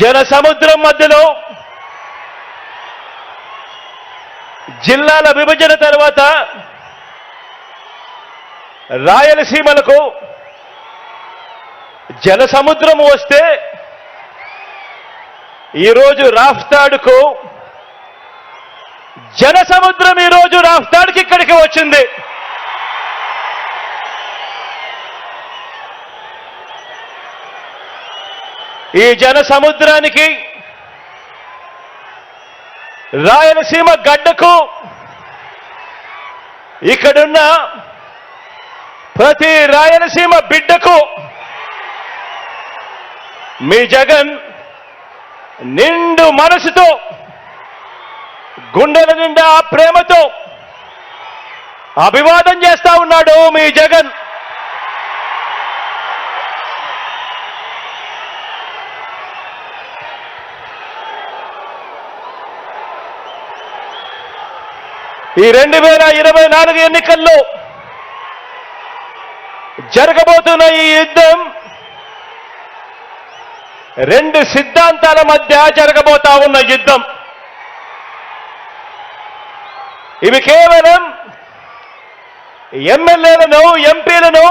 జన సముద్రం మధ్యలో జిల్లాల విభజన తర్వాత రాయలసీమలకు జన సముద్రం వస్తే ఈరోజు రాఫ్తాడుకు జన సముద్రం ఈరోజు రాఫ్తాడుకి ఇక్కడికి వచ్చింది. ఈ జన సముద్రానికి రాయలసీమ గడ్డకు ఇక్కడున్న ప్రతి రాయలసీమ బిడ్డకు మీ జగన్ నిండు మనసుతో గుండెల నిండా ప్రేమతో అభివాదం చేస్తా ఉన్నాడు మీ జగన్. ఈ 2024 ఎన్నికల్లో జరగబోతున్న ఈ యుద్ధం రెండు సిద్ధాంతాల మధ్య జరగబోతా ఉన్న యుద్ధం. ఇవి కేవలం ఎమ్మెల్యేలను ఎంపీలను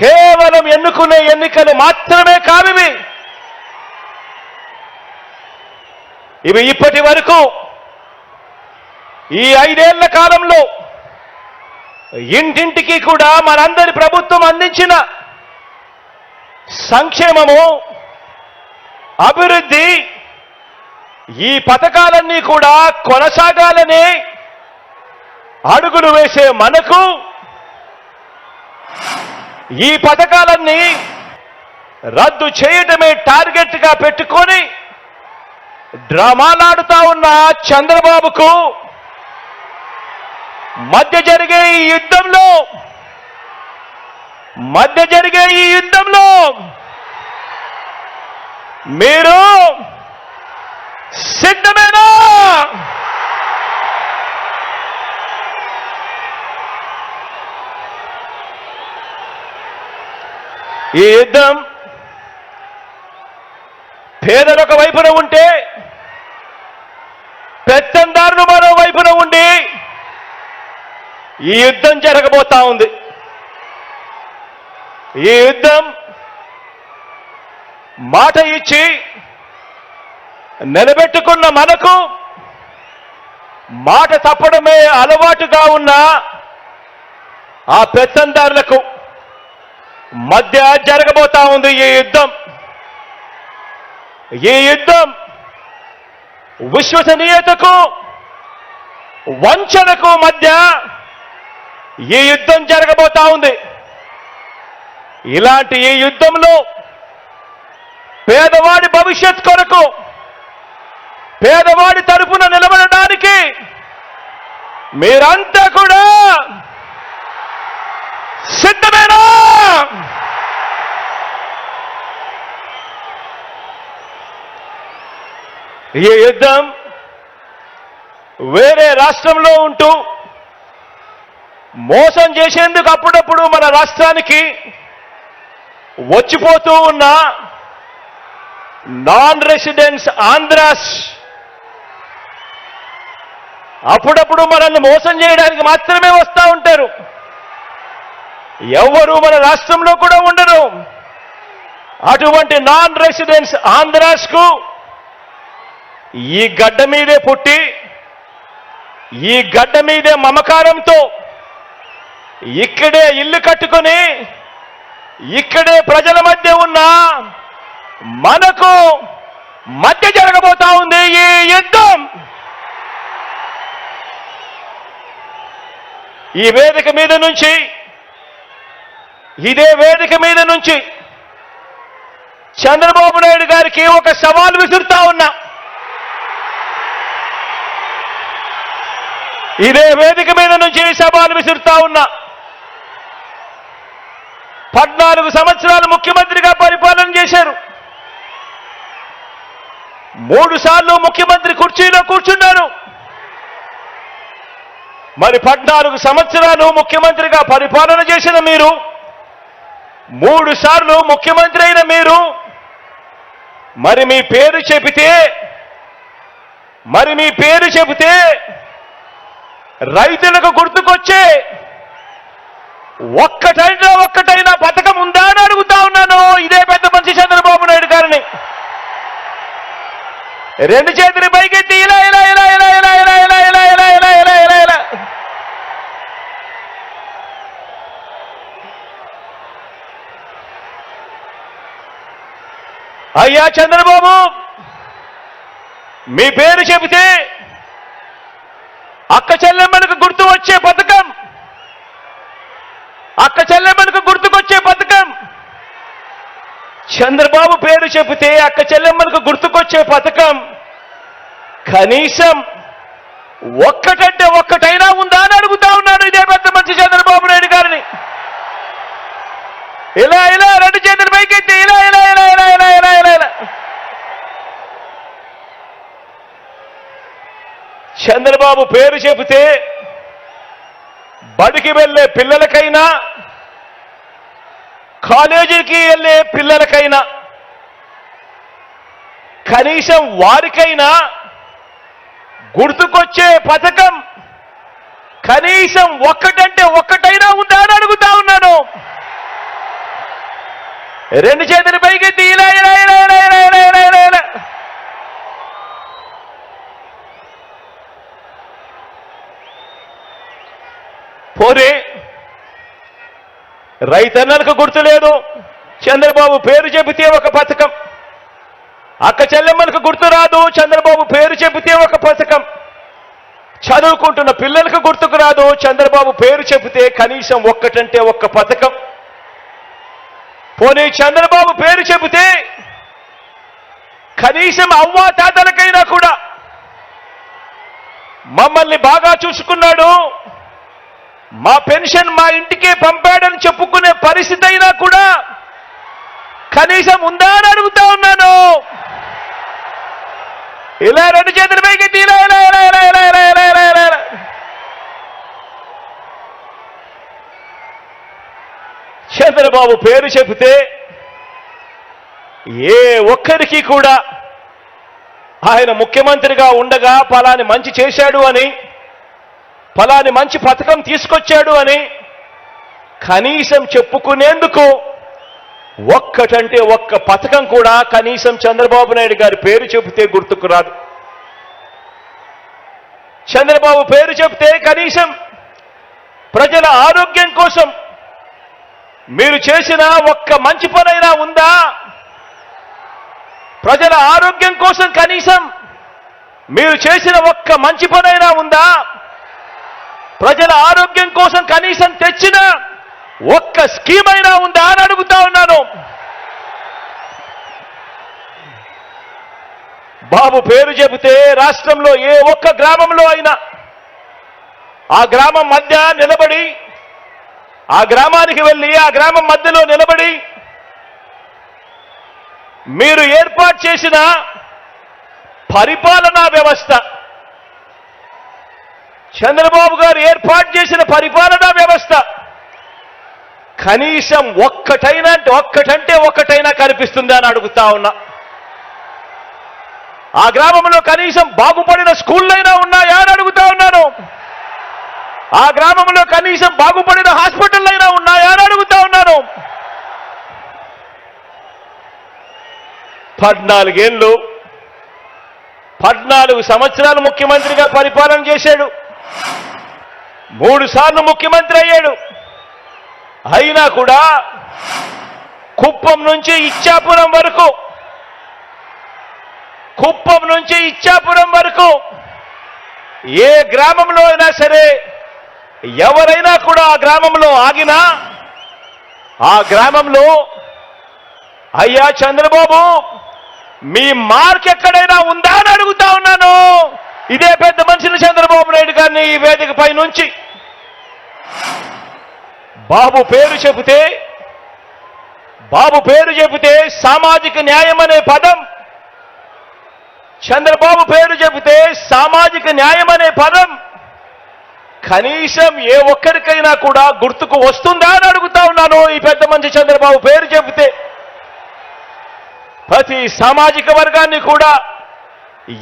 కేవలం ఎన్నుకునే ఎన్నికలు మాత్రమే కావివి. ఇవి ఇప్పటి వరకు ఈ 5 ఏళ్ల కాలంలో ఇంటింటికి కూడా మనందరి ప్రభుత్వం అందించిన సంక్షేమము, అభివృద్ధి, ఈ పథకాలన్నీ కూడా కొనసాగాలని అడుగులు వేసే మనకు ఈ పథకాలన్నీ రద్దు చేయటమే టార్గెట్గా పెట్టుకొని డ్రామాలాడుతా ఉన్న చంద్రబాబుకు మధ్య జరిగే ఈ యుద్ధంలో మీరు సిద్ధమేనా? ఈ యుద్ధం పేదలొక వైపున ఉంటే పెత్తందారులు మరో వైపున ఉండి ఈ యుద్ధం జరగబోతా ఉంది. ఈ యుద్ధం మాట ఇచ్చి నిలబెట్టుకున్న మనకు మాట తప్పడమే అలవాటుగా ఉన్న ఆ పెత్తందారులకు మధ్య జరగబోతా ఉంది ఈ యుద్ధం. ఈ యుద్ధం విశ్వసనీయతకు వంచనకు మధ్య ఈ యుద్ధం జరగబోతా ఉంది. ఇలాంటి ఈ యుద్ధంలో పేదవాడి భవిష్యత్ కొరకు, పేదవాడి తరపున నిలబడడానికి మీరంతా కూడా సిద్ధమేనా? ఈ యుద్ధం వేరే రాష్ట్రంలో ఉంటూ మోసం చేసేందుకు అప్పుడప్పుడు మన రాష్ట్రానికి వచ్చిపోతూ ఉన్న నాన్ రెసిడెంట్స్ ఆంధ్రాస్ అప్పుడప్పుడు మనల్ని మోసం చేయడానికి మాత్రమే వస్తూ ఉంటారు. ఎవరు మన రాష్ట్రంలో కూడా ఉండరు. అటువంటి నాన్ రెసిడెంట్స్ ఆంధ్రాస్కు ఈ గడ్డ మీదే పుట్టి, ఈ గడ్డ మీదే మమకారంతో ఇక్కడే ఇల్లు కట్టుకొని ఇక్కడే ప్రజల మధ్య ఉన్న మనకు మధ్య జరగబోతా ఉంది ఈ యుద్ధం. ఈ వేదిక మీద నుంచి, ఇదే వేదిక మీద నుంచి చంద్రబాబు నాయుడు గారికి ఒక సవాల్ విసురుతా ఉన్నా. ఇదే వేదిక మీద నుంచి సవాల్ విసురుతా ఉన్నా. 14 సంవత్సరాలు ముఖ్యమంత్రిగా పరిపాలన చేశారు. 3 సార్లు ముఖ్యమంత్రి కుర్చీలో కూర్చున్నారు. మరి 14 సంవత్సరాలు ముఖ్యమంత్రిగా పరిపాలన చేసిన మీరు, 3 సార్లు ముఖ్యమంత్రి అయిన మీరు మరి మీ పేరు చెబితే రైతులకు గుర్తుకొచ్చే ఒక్కటైనా పథకం ఉందా అని అడుగుతా ఉన్నాను ఇదే పెద్ద మనిషి చంద్రబాబు నాయుడు గారిని. రెండు చేతులు పైకెత్తి ఇలా ఇలా ఇలా ఇలా ఇలా ఇలా ఇలా ఇలా ఇలా ఇలా ఇలా ఇలా ఇలా అయ్యా చంద్రబాబు, మీ పేరు చెబితే అక్క చెల్లెమ్మలకు గుర్తు వచ్చే పథకం, చంద్రబాబు పేరు చెబితే అక్క చెల్లెమ్మలకు గుర్తుకొచ్చే పథకం కనీసం ఒక్కటంటే ఒక్కటైనా ఉందా అని అడుగుతా ఉన్నాను ఇదే పెద్ద మనిషి చంద్రబాబు నాయుడు గారిని. ఇలా ఇలా రెండు చేతులు పైకెత్తి ఇలా ఇలా ఇలా ఇలా ఇలా ఇలా ఇలా ఇలా చంద్రబాబు పేరు చెబితే బడికి వెళ్ళే పిల్లలకైనా కాలేజీకి వెళ్ళే పిల్లలకైనా కనీసం వారికైనా గుర్తుకొచ్చే పథకం కనీసం ఒక్కటంటే ఒక్కటైనా ఉందా అని అడుగుతా ఉన్నాను. రెండు చేతులు పైకెత్తి ఇలా ఇలా ఇలా ఇలా ఇలా ఇలా ఇలా ఇలా ఇలా పోనీ రైతన్నలకు గుర్తులేదు, చంద్రబాబు పేరు చెబితే ఒక పథకం. అక్క చెల్లెమ్మలకు గుర్తు రాదు, చంద్రబాబు పేరు చెబితే ఒక పథకం. చదువుకుంటున్న పిల్లలకు గుర్తుకు రాదు, చంద్రబాబు పేరు చెబితే కనీసం ఒక్కటంటే ఒక్క పథకం. పోనీ చంద్రబాబు పేరు చెబితే కనీసం అవ్వా తాతలకైనా కూడా మమ్మల్ని బాగా చూసుకున్నాడు, మా పెన్షన్ మా ఇంటికే పంపాడని చెప్పుకునే పరిస్థితి అయినా కూడా కనీసం ఉందా అని అడుగుతా ఉన్నాను. ఇలా రెండు చేతుల పైకి ఇలా ఇలా ఇలా ఇలా ఇలా ఇలా ఇలా ఇలా ఇలా ఇలా చంద్రబాబు పేరు చెబితే ఏ ఒక్కరికి కూడా ఆయన ముఖ్యమంత్రిగా ఉండగా ఫలాని మంచి చేశాడు అని, ఫలాని మంచి పథకం తీసుకొచ్చాడు అని కనీసం చెప్పుకునేందుకు ఒక్కటంటే ఒక్క పథకం కూడా కనీసం చంద్రబాబు నాయుడు గారి పేరు చెబితే గుర్తుకు రాదు. చంద్రబాబు పేరు చెబితే కనీసం ప్రజల ఆరోగ్యం కోసం మీరు చేసిన ఒక్క మంచి పనైనా ఉందా? ప్రజల ఆరోగ్యం కోసం కనీసం మీరు చేసిన ఒక్క మంచి పనైనా ఉందా? ప్రజల ఆరోగ్యం కోసం కనీసం తెచ్చిన ఒక్క స్కీమ్ అయినా ఉందా అని అడుగుతా ఉన్నాను. బాబు పేరు చెబితే రాష్ట్రంలో ఏ ఒక్క గ్రామంలో అయినా ఆ గ్రామం మధ్య నిలబడి, ఆ గ్రామానికి వెళ్ళి ఆ గ్రామం మధ్యలో నిలబడి మీరు ఏర్పాటు చేసిన పరిపాలనా వ్యవస్థ, చంద్రబాబు గారు ఏర్పాటు చేసిన పరిపాలనా వ్యవస్థ కనీసం ఒక్కటంటే ఒక్కటైనా కనిపిస్తుందా అని అడుగుతా ఉన్నా. ఆ గ్రామంలో కనీసం బాగుపడిన స్కూళ్ళైనా ఉన్నాయా అని అడుగుతా ఉన్నాను. ఆ గ్రామంలో కనీసం బాగుపడిన హాస్పిటల్ అయినా ఉన్నాయా అని అడుగుతా ఉన్నాను. 14 సంవత్సరాలు ముఖ్యమంత్రిగా పరిపాలన చేశాడు, 3 సార్లు ముఖ్యమంత్రి అయ్యాడు. అయినా కూడా కుప్పం నుంచి ఇచ్చాపురం వరకు ఏ గ్రామంలో అయినా సరే ఎవరైనా కూడా ఆ గ్రామంలో ఆగినా ఆ గ్రామంలో అయ్యా చంద్రబాబు మీ మార్క్ ఎక్కడైనా ఉందా అని అడుగుతా ఉన్నాను ఇదే పెద్ద మనిషిని చంద్రబాబు నాయుడు గారిని ఈ వేదికపై నుంచి. బాబు పేరు చెబితే సామాజిక న్యాయం అనే పదం, చంద్రబాబు పేరు చెబితే సామాజిక న్యాయం అనే పదం కనీసం ఏ ఒక్కరికైనా కూడా గుర్తుకు వస్తుందా అని అడుగుతా ఉన్నాను ఈ పెద్ద మనిషి చంద్రబాబు పేరు చెబితే. ప్రతి సామాజిక వర్గాన్ని కూడా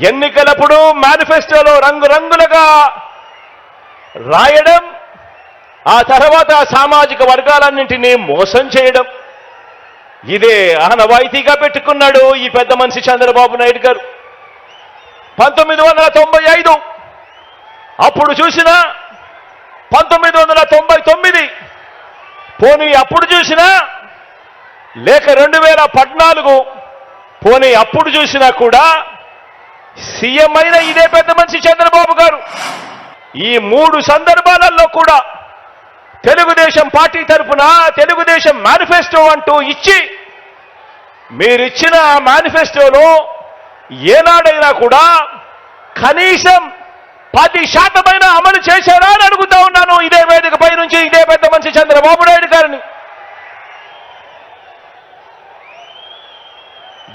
ఎన్నికలప్పుడు మేనిఫెస్టోలో రంగురంగులుగా రాయడం, ఆ తర్వాత సామాజిక వర్గాలన్నింటినీ మోసం చేయడం, ఇదే ఆనవాయితీగా పెట్టుకున్నాడు ఈ పెద్ద మనిషి చంద్రబాబు నాయుడు గారు. 1995 అప్పుడు చూసినా, 1999 పోనీ అప్పుడు చూసినా, లేక 2014 పోనీ అప్పుడు చూసినా కూడా సీఎం అయిన ఇదే పెద్ద మనిషి చంద్రబాబు గారు ఈ 3 సందర్భాలలో కూడా తెలుగుదేశం పార్టీ తరఫున తెలుగుదేశం మేనిఫెస్టో అంటూ ఇచ్చి, మీరిచ్చిన మేనిఫెస్టోలో ఏనాడైనా కూడా కనీసం 10% అమలు చేశారా అని అడుగుతా ఉన్నాను ఇదే వేదికపై నుంచి ఇదే పెద్ద మనిషి చంద్రబాబు నాయుడు గారిని.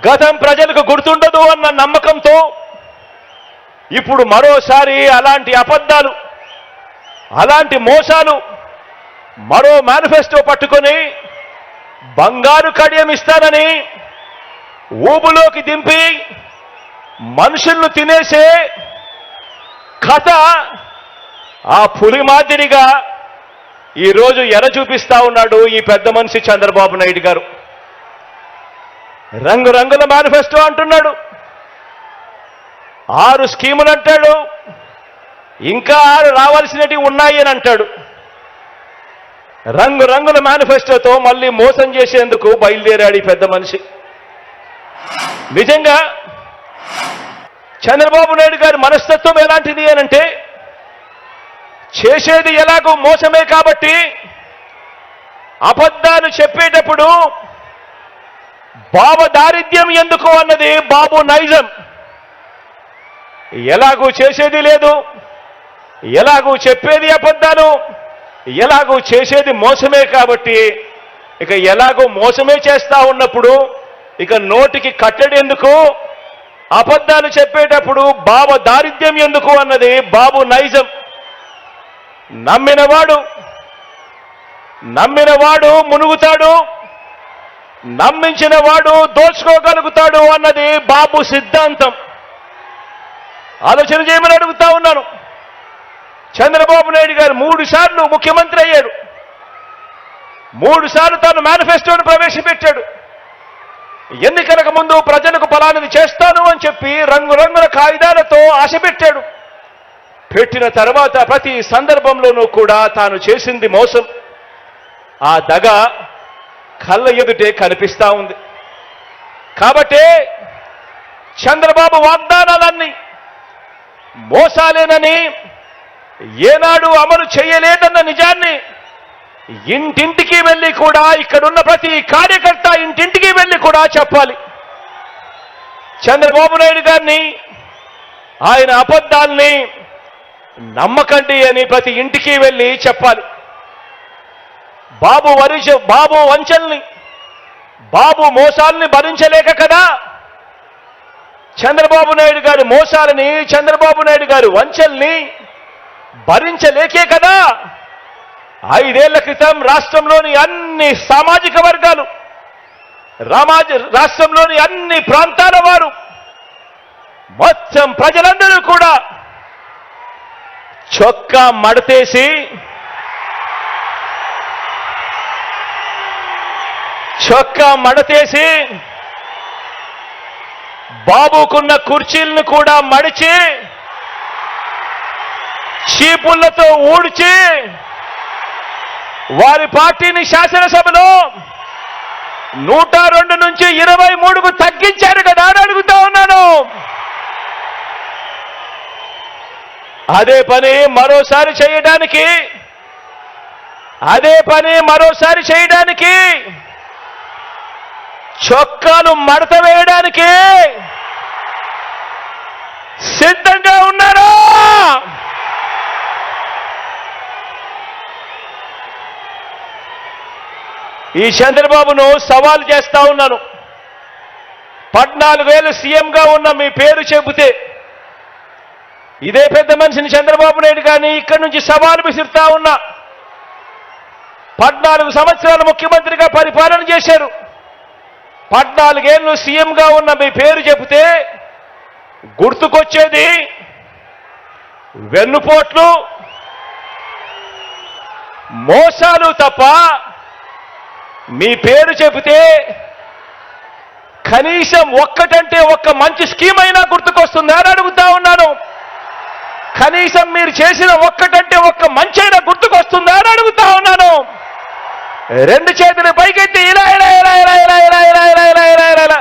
గతం ప్రజలకు గుర్తుండదు అన్న నమ్మకంతో ఇప్పుడు మరోసారి అలాంటి అబద్ధాలు, అలాంటి మోసాలు, మరో మేనిఫెస్టో పట్టుకొని బంగారు కడియం ఇస్తానని ఊబులోకి దింపి మనుషులను తినేసే కథ ఆ పులి మాదిరిగా ఈరోజు ఎర చూపిస్తా ఉన్నాడు ఈ పెద్ద మనిషి చంద్రబాబు నాయుడు గారు. రంగురంగుల మేనిఫెస్టో అంటున్నాడు, 6 స్కీములు అంటాడు, ఇంకా 6 రావాల్సినవి ఉన్నాయి అని అంటాడు. రంగురంగుల మేనిఫెస్టోతో మళ్ళీ మోసం చేసేందుకు బయలుదేరాడు ఈ పెద్ద మనిషి. నిజంగా చంద్రబాబు నాయుడు గారి మనస్తత్వం ఎలాంటిది అనంటే, చేసేది ఎలాగో మోసమే కాబట్టి అబద్ధాలు చెప్పేటప్పుడు బాబు దారిద్ర్యం ఎందుకు అన్నది బాబు నైజం. ఎలాగూ చేసేది లేదు, ఎలాగూ చెప్పేది అబద్ధాలు, ఎలాగూ చేసేది మోసమే కాబట్టి ఇక ఎలాగో మోసమే చేస్తా ఉన్నప్పుడు ఇక నోటికి కట్టడి ఎందుకు, అబద్ధాలు చెప్పేటప్పుడు బాబు దారిద్ర్యం ఎందుకు అన్నది బాబు నైజం. నమ్మినవాడు మునుగుతాడు, నమ్మించిన వాడు దోచుకోగలుగుతాడు అన్నది బాబు సిద్ధాంతం. ఆలోచన చేయమని అడుగుతా ఉన్నాను. చంద్రబాబు నాయుడు గారు 3 సార్లు ముఖ్యమంత్రి అయ్యాడు, 3 సార్లు తాను మేనిఫెస్టోను ప్రవేశపెట్టాడు. ఎన్నికలకు ముందు ప్రజలకు ఫలానిది చేస్తాను అని చెప్పి రంగురంగుల కాగితాలతో ఆశ పెట్టాడు. పెట్టిన తర్వాత ప్రతి సందర్భంలోనూ కూడా తాను చేసింది మోసం. ఆ దగ కళ్ళ ఎదుటే కనిపిస్తా ఉంది. కాబట్టే చంద్రబాబు వాగ్దానాలన్నీ మోసాలేనని, ఏనాడు అమలు చేయలేదన్న నిజాన్ని ఇంటింటికి వెళ్ళి కూడా, ఇక్కడున్న ప్రతి కార్యకర్త ఇంటింటికి వెళ్ళి కూడా చెప్పాలి. చంద్రబాబు నాయుడు గారిని, ఆయన అబద్ధాల్ని నమ్మకండి అని ప్రతి ఇంటికి వెళ్ళి చెప్పాలి. బాబు వంచల్ని, బాబు మోసాల్ని భరించలేక కదా, చంద్రబాబు నాయుడు గారి మోసాలని, చంద్రబాబు నాయుడు గారి వంచల్ని భరించలేకే కదా 5 ఏళ్ల క్రితం రాష్ట్రంలోని అన్ని సామాజిక వర్గాలు, రాష్ట్రంలోని అన్ని ప్రాంతాల వారు, మొత్తం ప్రజలందరూ కూడా చొక్కా మడతేసి బాబుకున్న కుర్చీలను కూడా మడిచి చీపుళ్లతో ఊడ్చి వారి పార్టీని శాసనసభలో 102 నుంచి 23కు తగ్గించారు కదా అని అడుగుతా ఉన్నాను. అదే పని మరోసారి చేయడానికి చొక్కాలు మడత వేయడానికి సిద్ధంగా ఉన్నారా? ఈ చంద్రబాబును సవాల్ చేస్తా ఉన్నాను. 14 ఏళ్ళు సీఎంగా ఉన్న మీ పేరు చెబితే ఇదే పెద్ద మనిషిని చంద్రబాబు నాయుడు గారిని ఇక్కడి నుంచి సవాలు విసురుతా ఉన్నా. 14 సంవత్సరాలు ముఖ్యమంత్రిగా పరిపాలన చేశారు. 14 ఏళ్ళు సీఎంగా ఉన్న మీ పేరు చెబితే గుర్తుకొచ్చేది వెన్నుపోట్లు, మోసాలు తప్ప మీ పేరు చెబితే కనీసం ఒక్కటంటే ఒక్క మంచి స్కీమ్ అయినా గుర్తుకొస్తుందా అని అడుగుతా ఉన్నాను. కనీసం మీరు చేసిన ఒక్కటంటే ఒక్క మంచి అయినా గుర్తుకొస్తుందా అని అడుగుతా ఉన్నాను. రెండు చేతులు పైకెత్తి ఇలా ఇలా ఇలా ఇలా ఇలా ఇలా ఇలా ఇలా ఇలా ఇలా ఇలా ఇలా.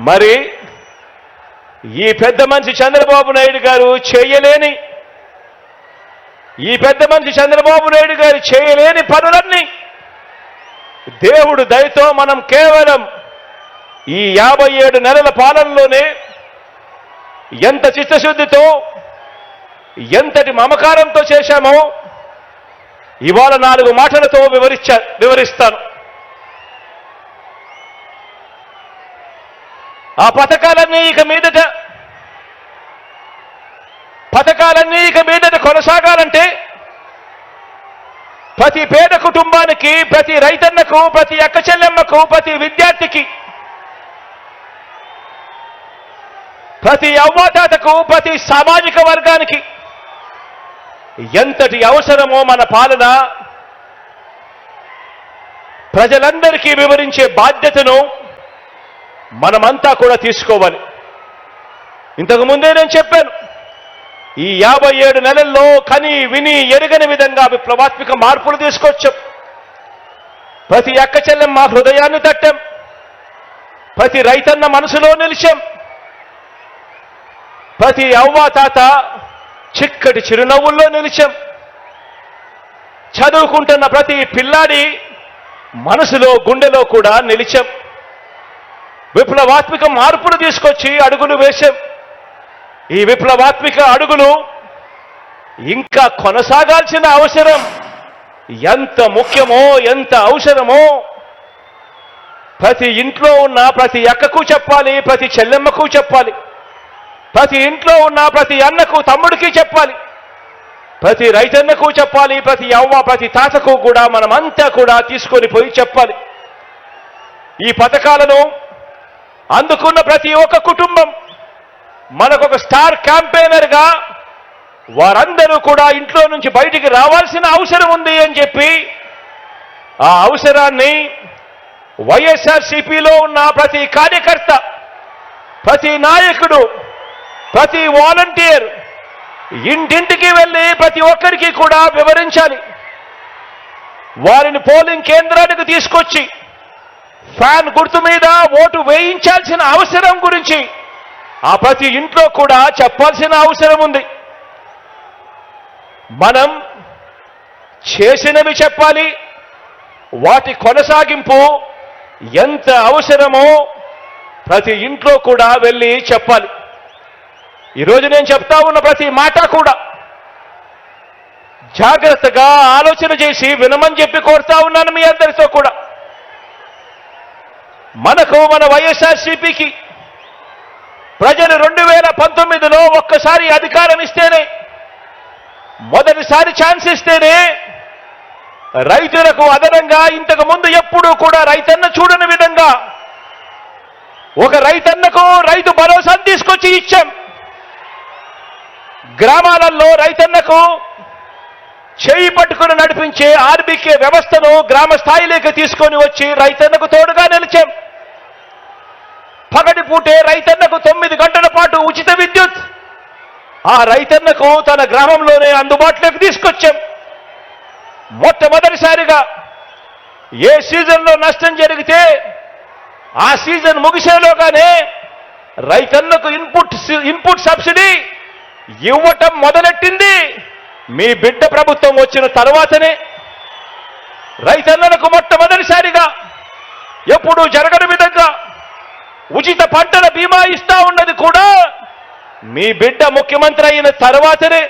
మరి ఈ పెద్ద మనిషి చంద్రబాబు నాయుడు గారు చేయలేని, పనులన్నీ దేవుడు దయతో మనం కేవలం ఈ 57 నెలల పాలనలోనే ఎంత చిత్తశుద్ధితో, ఎంతటి మమకారంతో చేశామో ఇవాళ 4 మాటలతో వివరిస్తాను. ఆ పథకాలన్నీ ఇక మీదట కొనసాగాలంటే ప్రతి పేద కుటుంబానికి, ప్రతి రైతన్నకు, ప్రతి అక్క చెల్లెమ్మకు, ప్రతి విద్యార్థికి, ప్రతి అవ్వాతాతకు, ప్రతి సామాజిక వర్గానికి ఎంతటి అవసరమో మన పాలన ప్రజలందరికీ వివరించే బాధ్యతను మనమంతా కూడా తీసుకోవాలి. ఇంతకు ముందే నేను చెప్పాను, ఈ 57 నెలల్లో కని విని ఎరుగని విధంగా విప్లవాత్మక మార్పులు తీసుకొచ్చాం. ప్రతి అక్క చెల్లెమ్మ హృదయాన్ని తట్టాం, ప్రతి రైతన్న మనసులో నిలిచాం, ప్రతి అవ్వ తాత చిక్కటి చిరునవ్వుల్లో నిలిచాం, చదువుకుంటున్న ప్రతి పిల్లాడి మనసులో గుండెలో కూడా నిలిచాం. విప్లవాత్మక మార్పులు తీసుకొచ్చి అడుగులు వేశాం. ఈ విప్లవాత్మక అడుగులు ఇంకా కొనసాగాల్సిన అవసరం ఎంత ముఖ్యమో, ఎంత అవసరమో ప్రతి ఇంట్లో ఉన్న ప్రతి అక్కకు చెప్పాలి, ప్రతి చెల్లెమ్మకు చెప్పాలి, ప్రతి ఇంట్లో ఉన్న ప్రతి అన్నకు తమ్ముడికి చెప్పాలి, ప్రతి రైతన్నకు చెప్పాలి, ప్రతి అవ్వ ప్రతి తాతకు కూడా మనమంతా కూడా తీసుకొని పోయి చెప్పాలి. ఈ పథకాలను అందుకున్న ప్రతి ఒక్క కుటుంబం మనకొక స్టార్ క్యాంపెయినర్గా వారందరూ కూడా ఇంట్లో నుంచి బయటికి రావాల్సిన అవసరం ఉంది అని చెప్పి ఆ అవసరాన్ని వైఎస్ఆర్సీపీలో ఉన్న ప్రతి కార్యకర్త, ప్రతి నాయకుడు, ప్రతి వాలంటీర్ ఇంటింటికి వెళ్ళి ప్రతి ఒక్కరికి కూడా వివరించాలి. వారిని పోలింగ్ కేంద్రానికి తీసుకొచ్చి ఫ్యాన్ గుర్తు మీద ఓటు వేయించాల్సిన అవసరం గురించి ఆ ప్రతి ఇంట్లో కూడా చెప్పాల్సిన అవసరం ఉంది. మనం చేసినవి చెప్పాలి, వాటి కొనసాగింపు ఎంత అవసరమో ప్రతి ఇంట్లో కూడా వెళ్ళి చెప్పాలి. ఈరోజు నేను చెప్తా ఉన్న ప్రతి మాట కూడా జాగ్రత్తగా ఆలోచన చేసి వినమని చెప్పి కోరుతా ఉన్నాను మీ అందరితో కూడా. మన వైఎస్ఆర్సీపీకి ప్రజలు 2019లో ఒక్కసారి అధికారం ఇస్తేనే, మొదటిసారి ఛాన్స్ ఇస్తేనే రైతులకు అదనంగా ఇంతకు ముందు ఎప్పుడూ కూడా రైతన్న చూడని విధంగా ఒక రైతన్నకు రైతు భరోసాను తీసుకొచ్చి ఇచ్చాం. గ్రామాలలో రైతన్నకు చేయి పట్టుకుని నడిపించే ఆర్బీకే వ్యవస్థను గ్రామ స్థాయిలోకి తీసుకొని వచ్చి రైతన్నకు తోడుగా నిలిచాం. పగటి పూటే రైతన్నకు 9 గంటల పాటు ఉచిత విద్యుత్ ఆ రైతన్నకు తన గ్రామంలోనే అందుబాటులోకి తీసుకొచ్చాం. మొట్టమొదటిసారిగా ఏ సీజన్లో నష్టం జరిగితే ఆ సీజన్ ముగిసేలోగానే రైతన్నకు ఇన్పుట్ సబ్సిడీ ఇవ్వటం మొదలెట్టింది మీ బిడ్డ ప్రభుత్వం వచ్చిన తర్వాతనే. రైతన్నలకు మొట్టమొదటిసారిగా ఎప్పుడూ జరగని విధంగా ఉచిత పంటల బీమా ఇస్తా ఉన్నది కూడా మీ బిడ్డ ముఖ్యమంత్రి అయిన తర్వాతనే.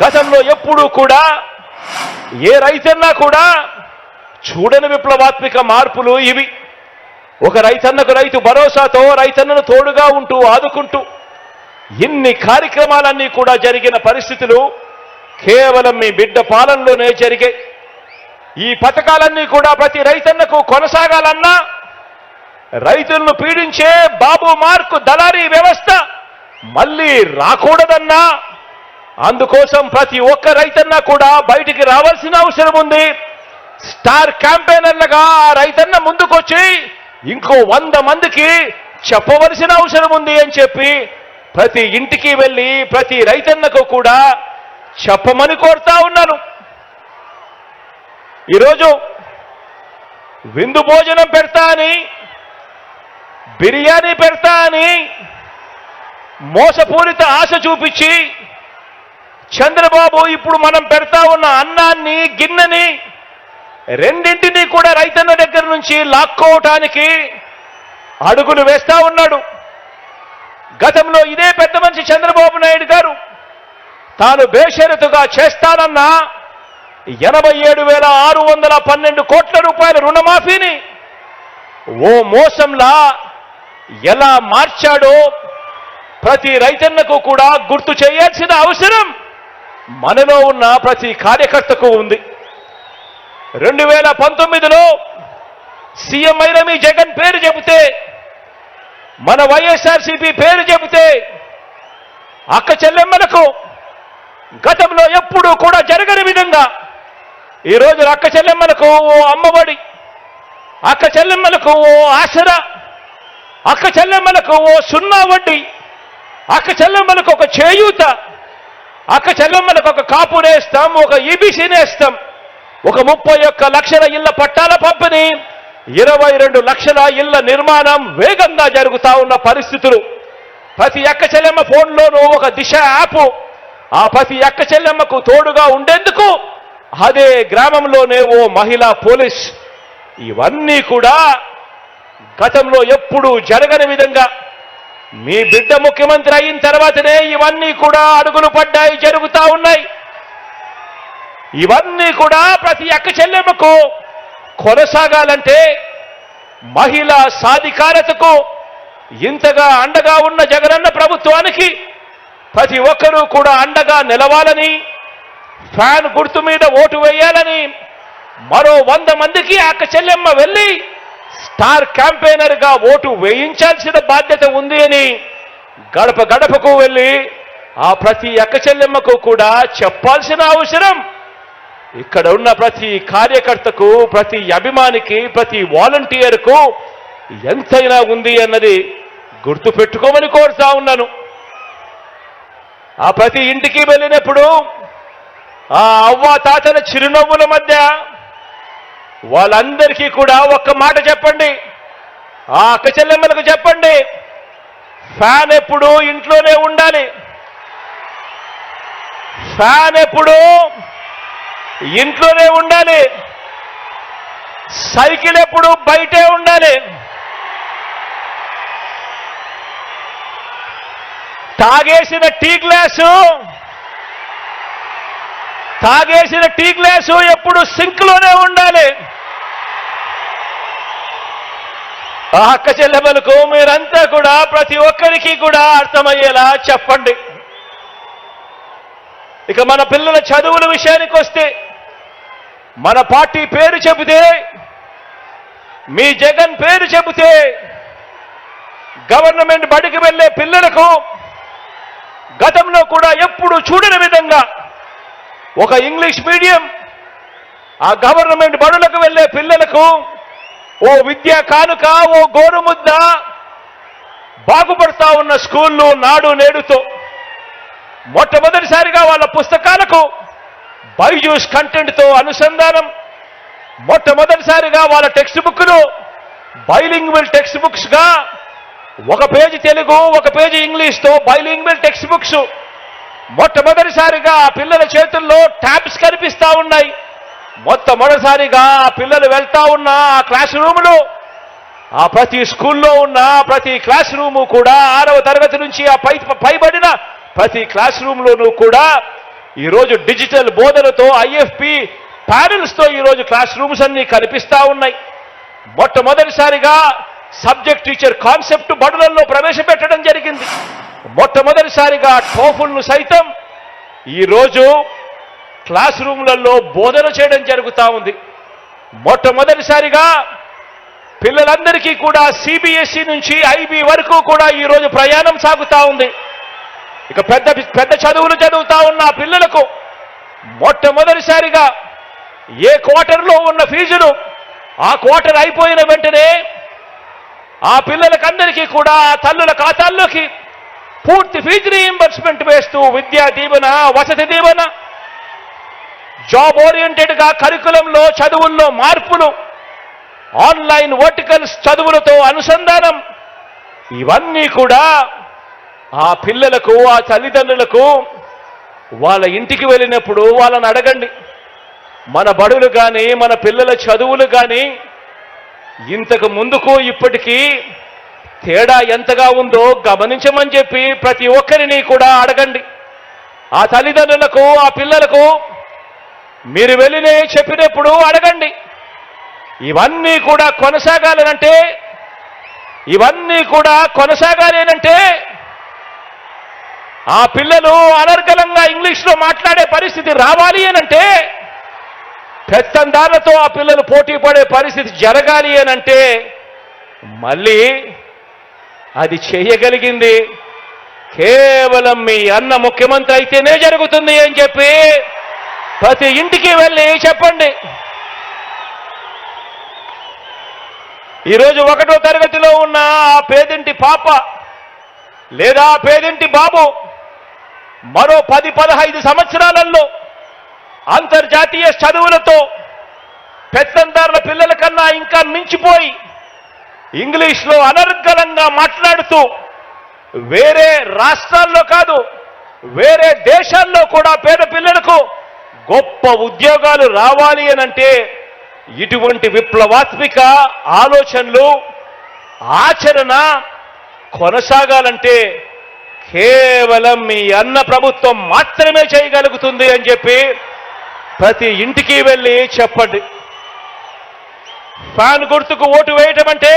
గతంలో ఎప్పుడూ కూడా ఏ రైతన్నా కూడా చూడని విప్లవాత్మక మార్పులు ఇవి. ఒక రైతన్నకు రైతు భరోసాతో రైతన్నను తోడుగా ఉంటూ ఆదుకుంటూ ఇన్ని కార్యక్రమాలన్నీ కూడా జరిగిన పరిస్థితులు కేవలం మీ బిడ్డ పాలనలోనే జరిగాయి. ఈ పథకాలన్నీ కూడా ప్రతి రైతన్నకు కొనసాగాలన్నా, రైతులను పీడించే బాబు మార్కు దళారీ వ్యవస్థ మళ్ళీ రాకూడదన్నా, అందుకోసం ప్రతి ఒక్క రైతన్న కూడా బయటికి రావాల్సిన అవసరం ఉంది. స్టార్ క్యాంపెయినర్లుగా ఆ రైతన్న ముందుకొచ్చి ఇంకో 100 మందికి చెప్పవలసిన అవసరం ఉంది అని చెప్పి ప్రతి ఇంటికి వెళ్ళి ప్రతి రైతన్నకు కూడా చెప్పమని కోరుతా ఉన్నాను. ఈరోజు విందు భోజనం పెడతా అని, బిర్యానీ పెడతా అని మోసపూరిత ఆశ చూపించి చంద్రబాబు ఇప్పుడు మనం పెడతా ఉన్న అన్నాన్ని, గిన్నెని రెండింటినీ కూడా రైతన్న దగ్గర నుంచి లాక్కోవటానికి అడుగులు వేస్తా ఉన్నాడు. గతంలో ఇదే పెద్ద మనిషి చంద్రబాబు నాయుడు గారు తాను బేషరతుగా చేస్తానన్న 87,612 కోట్ల రూపాయల రుణమాఫీని ఓ మోసంలా ఎలా మార్చాడో ప్రతి రైతన్నకు కూడా గుర్తు చేయాల్సిన అవసరం మనలో ఉన్న ప్రతి కార్యకర్తకు ఉంది. 2019లో సీఎం అయిన మీ జగన్ పేరు చెబితే, మన వైఎస్ఆర్సీపీ పేరు చెబితే అక్క చెల్లెమ్మలకు గతంలో ఎప్పుడూ కూడా జరగని విధంగా ఈరోజు అక్క చెల్లెమ్మలకు ఓ అమ్మఒడి, అక్క చెల్లెమ్మలకు ఓ ఆసరా, అక్క చెల్లెమ్మలకు ఓ 0 వడ్డీ, అక్క చెల్లెమ్మలకు ఒక చేయూత, అక్క చెల్లెమ్మలకు ఒక కాపు నేస్తాం, ఒక ఈబీసీ నేస్తాం, ఒక 31 లక్షల ఇళ్ల పట్టాల పంపిణీ, 22 లక్షల ఇళ్ల నిర్మాణం వేగంగా జరుగుతా ఉన్న పరిస్థితులు. ప్రతి అక్క చెల్లెమ్మ ఫోన్లోనూ ఒక దిశ యాప్, ఆ ప్రతి అక్క చెల్లెమ్మకు తోడుగా ఉండేందుకు అదే గ్రామంలోనే ఓ మహిళా పోలీస్. ఇవన్నీ కూడా గతంలో ఎప్పుడూ జరగని విధంగా మీ బిడ్డ ముఖ్యమంత్రి అయిన తర్వాతనే ఇవన్నీ కూడా అడుగులు పడ్డాయి, జరుగుతా ఉన్నాయి. ఇవన్నీ కూడా ప్రతి అక్క చెల్లెమ్మకు కొనసాగాలంటే, మహిళా సాధికారతకు ఇంతగా అండగా ఉన్న జగనన్న ప్రభుత్వానికి ప్రతి ఒక్కరూ కూడా అండగా నిలవాలని, ఫ్యాన్ గుర్తు మీద ఓటు వేయాలని, మరో 100 మందికి అక్క చెల్లెమ్మ వెళ్ళి స్టార్ క్యాంపెయినర్గా ఓటు వేయించాల్సిన బాధ్యత ఉంది అని గడప గడపకు వెళ్ళి ఆ ప్రతి అక్క చెల్లెమ్మకు కూడా చెప్పాల్సిన అవసరం ఇక్కడ ఉన్న ప్రతి కార్యకర్తకు, ప్రతి అభిమానికి, ప్రతి వాలంటీర్కు ఎంతైనా ఉంది అన్నది గుర్తు పెట్టుకోమని కోరుతా ఉన్నాను. ఆ ప్రతి ఇంటికి వెళ్ళినప్పుడు ఆ అవ్వ తాతల చిరునవ్వుల మధ్య వాళ్ళందరికీ కూడా ఒక్క మాట చెప్పండి, ఆ అక్క చెల్లెమ్మలకు చెప్పండి, ఫ్యాన్ ఎప్పుడు ఇంట్లోనే ఉండాలి, ఫ్యాన్ ఎప్పుడు ఇంట్లోనే ఉండాలి, సైకిల్ ఎప్పుడు బయటే ఉండాలి, తాగేసిన టీ గ్లాసు ఎప్పుడు సింక్లోనే ఉండాలి. ఆ అక్క చెల్లెమ్మలకు మీరంతా కూడా ప్రతి ఒక్కరికి కూడా అర్థమయ్యేలా చెప్పండి. ఇక మన పిల్లల చదువుల విషయానికి వస్తే, మన పార్టీ పేరు చెబితే, మీ జగన్ పేరు చెబితే గవర్నమెంట్ బడికి వెళ్ళే పిల్లలకు గతంలో కూడా ఎప్పుడు చూడని విధంగా ఒక ఇంగ్లీష్ మీడియం, ఆ గవర్నమెంట్ బడులకు వెళ్ళే పిల్లలకు ఓ విద్యా కానుక, ఓ గోరుముద్ద, బాగుపడతా ఉన్న స్కూళ్ళు నాడు నేడుతో మొట్టమొదటిసారిగా వాళ్ళ పుస్తకాలకు బైజూస్ కంటెంట్తో అనుసంధానం, మొట్టమొదటిసారిగా వాళ్ళ టెక్స్ట్ బుక్లు బైలింగ్వల్ టెక్స్ట్ బుక్స్గా, ఒక పేజీ తెలుగు, ఒక పేజీ ఇంగ్లీష్తో బైలింగ్వల్ టెక్స్ట్ బుక్స్, మొట్టమొదటిసారిగా ఆ పిల్లల చేతుల్లో ట్యాబ్స్ కనిపిస్తా ఉన్నాయి. మొట్టమొదటిసారిగా ఆ పిల్లలు వెళ్తా ఉన్న ఆ క్లాస్ రూములు, ఆ ప్రతి స్కూల్లో ఉన్న ప్రతి క్లాస్ రూము కూడా 6వ తరగతి నుంచి ఆ పైబడిన ప్రతి క్లాస్ రూమ్లోనూ కూడా ఈరోజు డిజిటల్ బోధనతో, ఐఎఫ్పి ప్యానెల్స్తో ఈరోజు క్లాస్ రూమ్స్ అన్ని కనిపిస్తా ఉన్నాయి. మొట్టమొదటిసారిగా సబ్జెక్ట్ టీచర్ కాన్సెప్ట్ బడులలో ప్రవేశపెట్టడం జరిగింది. మొట్టమొదటిసారిగా టోఫుల్ను సైతం ఈరోజు క్లాస్ రూమ్లలో బోధన చేయడం జరుగుతూ ఉంది. మొట్టమొదటిసారిగా పిల్లలందరికీ కూడా సిబిఎస్ఈ నుంచి ఐబీ వరకు కూడా ఈరోజు ప్రయాణం సాగుతా ఉంది. ఇక పెద్ద పెద్ద చదువులు చదువుతా ఉన్న పిల్లలకు మొట్టమొదటిసారిగా ఏ క్వార్టర్లో ఉన్న ఫీజులు ఆ క్వార్టర్ అయిపోయిన వెంటనే ఆ పిల్లలకందరికీ కూడా ఆ తల్లుల ఖాతాల్లోకి పూర్తి ఫీజు రీయింబర్స్మెంట్ వేస్తూ విద్యా దీవెన, వసతి దీవెన, జాబ్ ఓరియంటెడ్గా కరికులంలో చదువుల్లో మార్పులు, ఆన్లైన్ వర్టికల్స్ చదువులతో అనుసంధానం, ఇవన్నీ కూడా ఆ పిల్లలకు, ఆ తల్లిదండ్రులకు వాళ్ళ ఇంటికి వెళ్ళినప్పుడు వాళ్ళని అడగండి, మన బడులు కానీ మన పిల్లల చదువులు కానీ ఇంతకు ముందుకు ఇప్పటికీ తేడా ఎంతగా ఉందో గమనించమని చెప్పి ప్రతి ఒక్కరిని కూడా అడగండి. ఆ తల్లిదండ్రులకు, ఆ పిల్లలకు మీరు వెళ్ళి చెప్పినప్పుడు అడగండి. ఇవన్నీ కూడా కొనసాగాలి అంటే ఆ పిల్లలు అనర్గళంగా ఇంగ్లీష్లో మాట్లాడే పరిస్థితి రావాలి అనంటే, పెత్తందారులతో ఆ పిల్లలు పోటీ పడే పరిస్థితి జరగాలి అనంటే మళ్ళీ అది చేయగలిగింది కేవలం మీ అన్న ముఖ్యమంత్రి అయితేనే జరుగుతుంది అని చెప్పి ప్రతి ఇంటికి వెళ్ళి చెప్పండి. ఈరోజు 1వ తరగతిలో ఉన్న ఆ పేదింటి పాప లేదా పేదింటి బాబు మరో 10-15 సంవత్సరాలలో అంతర్జాతీయ చదువులతో పెత్తందారుల పిల్లల కన్నా ఇంకా మించిపోయి ఇంగ్లీష్లో అనర్గళంగా మాట్లాడుతూ వేరే రాష్ట్రాల్లో కాదు వేరే దేశాల్లో కూడా పేద పిల్లలకు గొప్ప ఉద్యోగాలు రావాలి అనంటే ఇటువంటి విప్లవాత్మక ఆలోచనలు, ఆచరణ కొనసాగాలంటే కేవలం మీ అన్న ప్రభుత్వం మాత్రమే చేయగలుగుతుంది అని చెప్పి ప్రతి ఇంటికి వెళ్ళి చెప్పండి. ఫ్యాన్ గుర్తుకు ఓటు వేయటం అంటే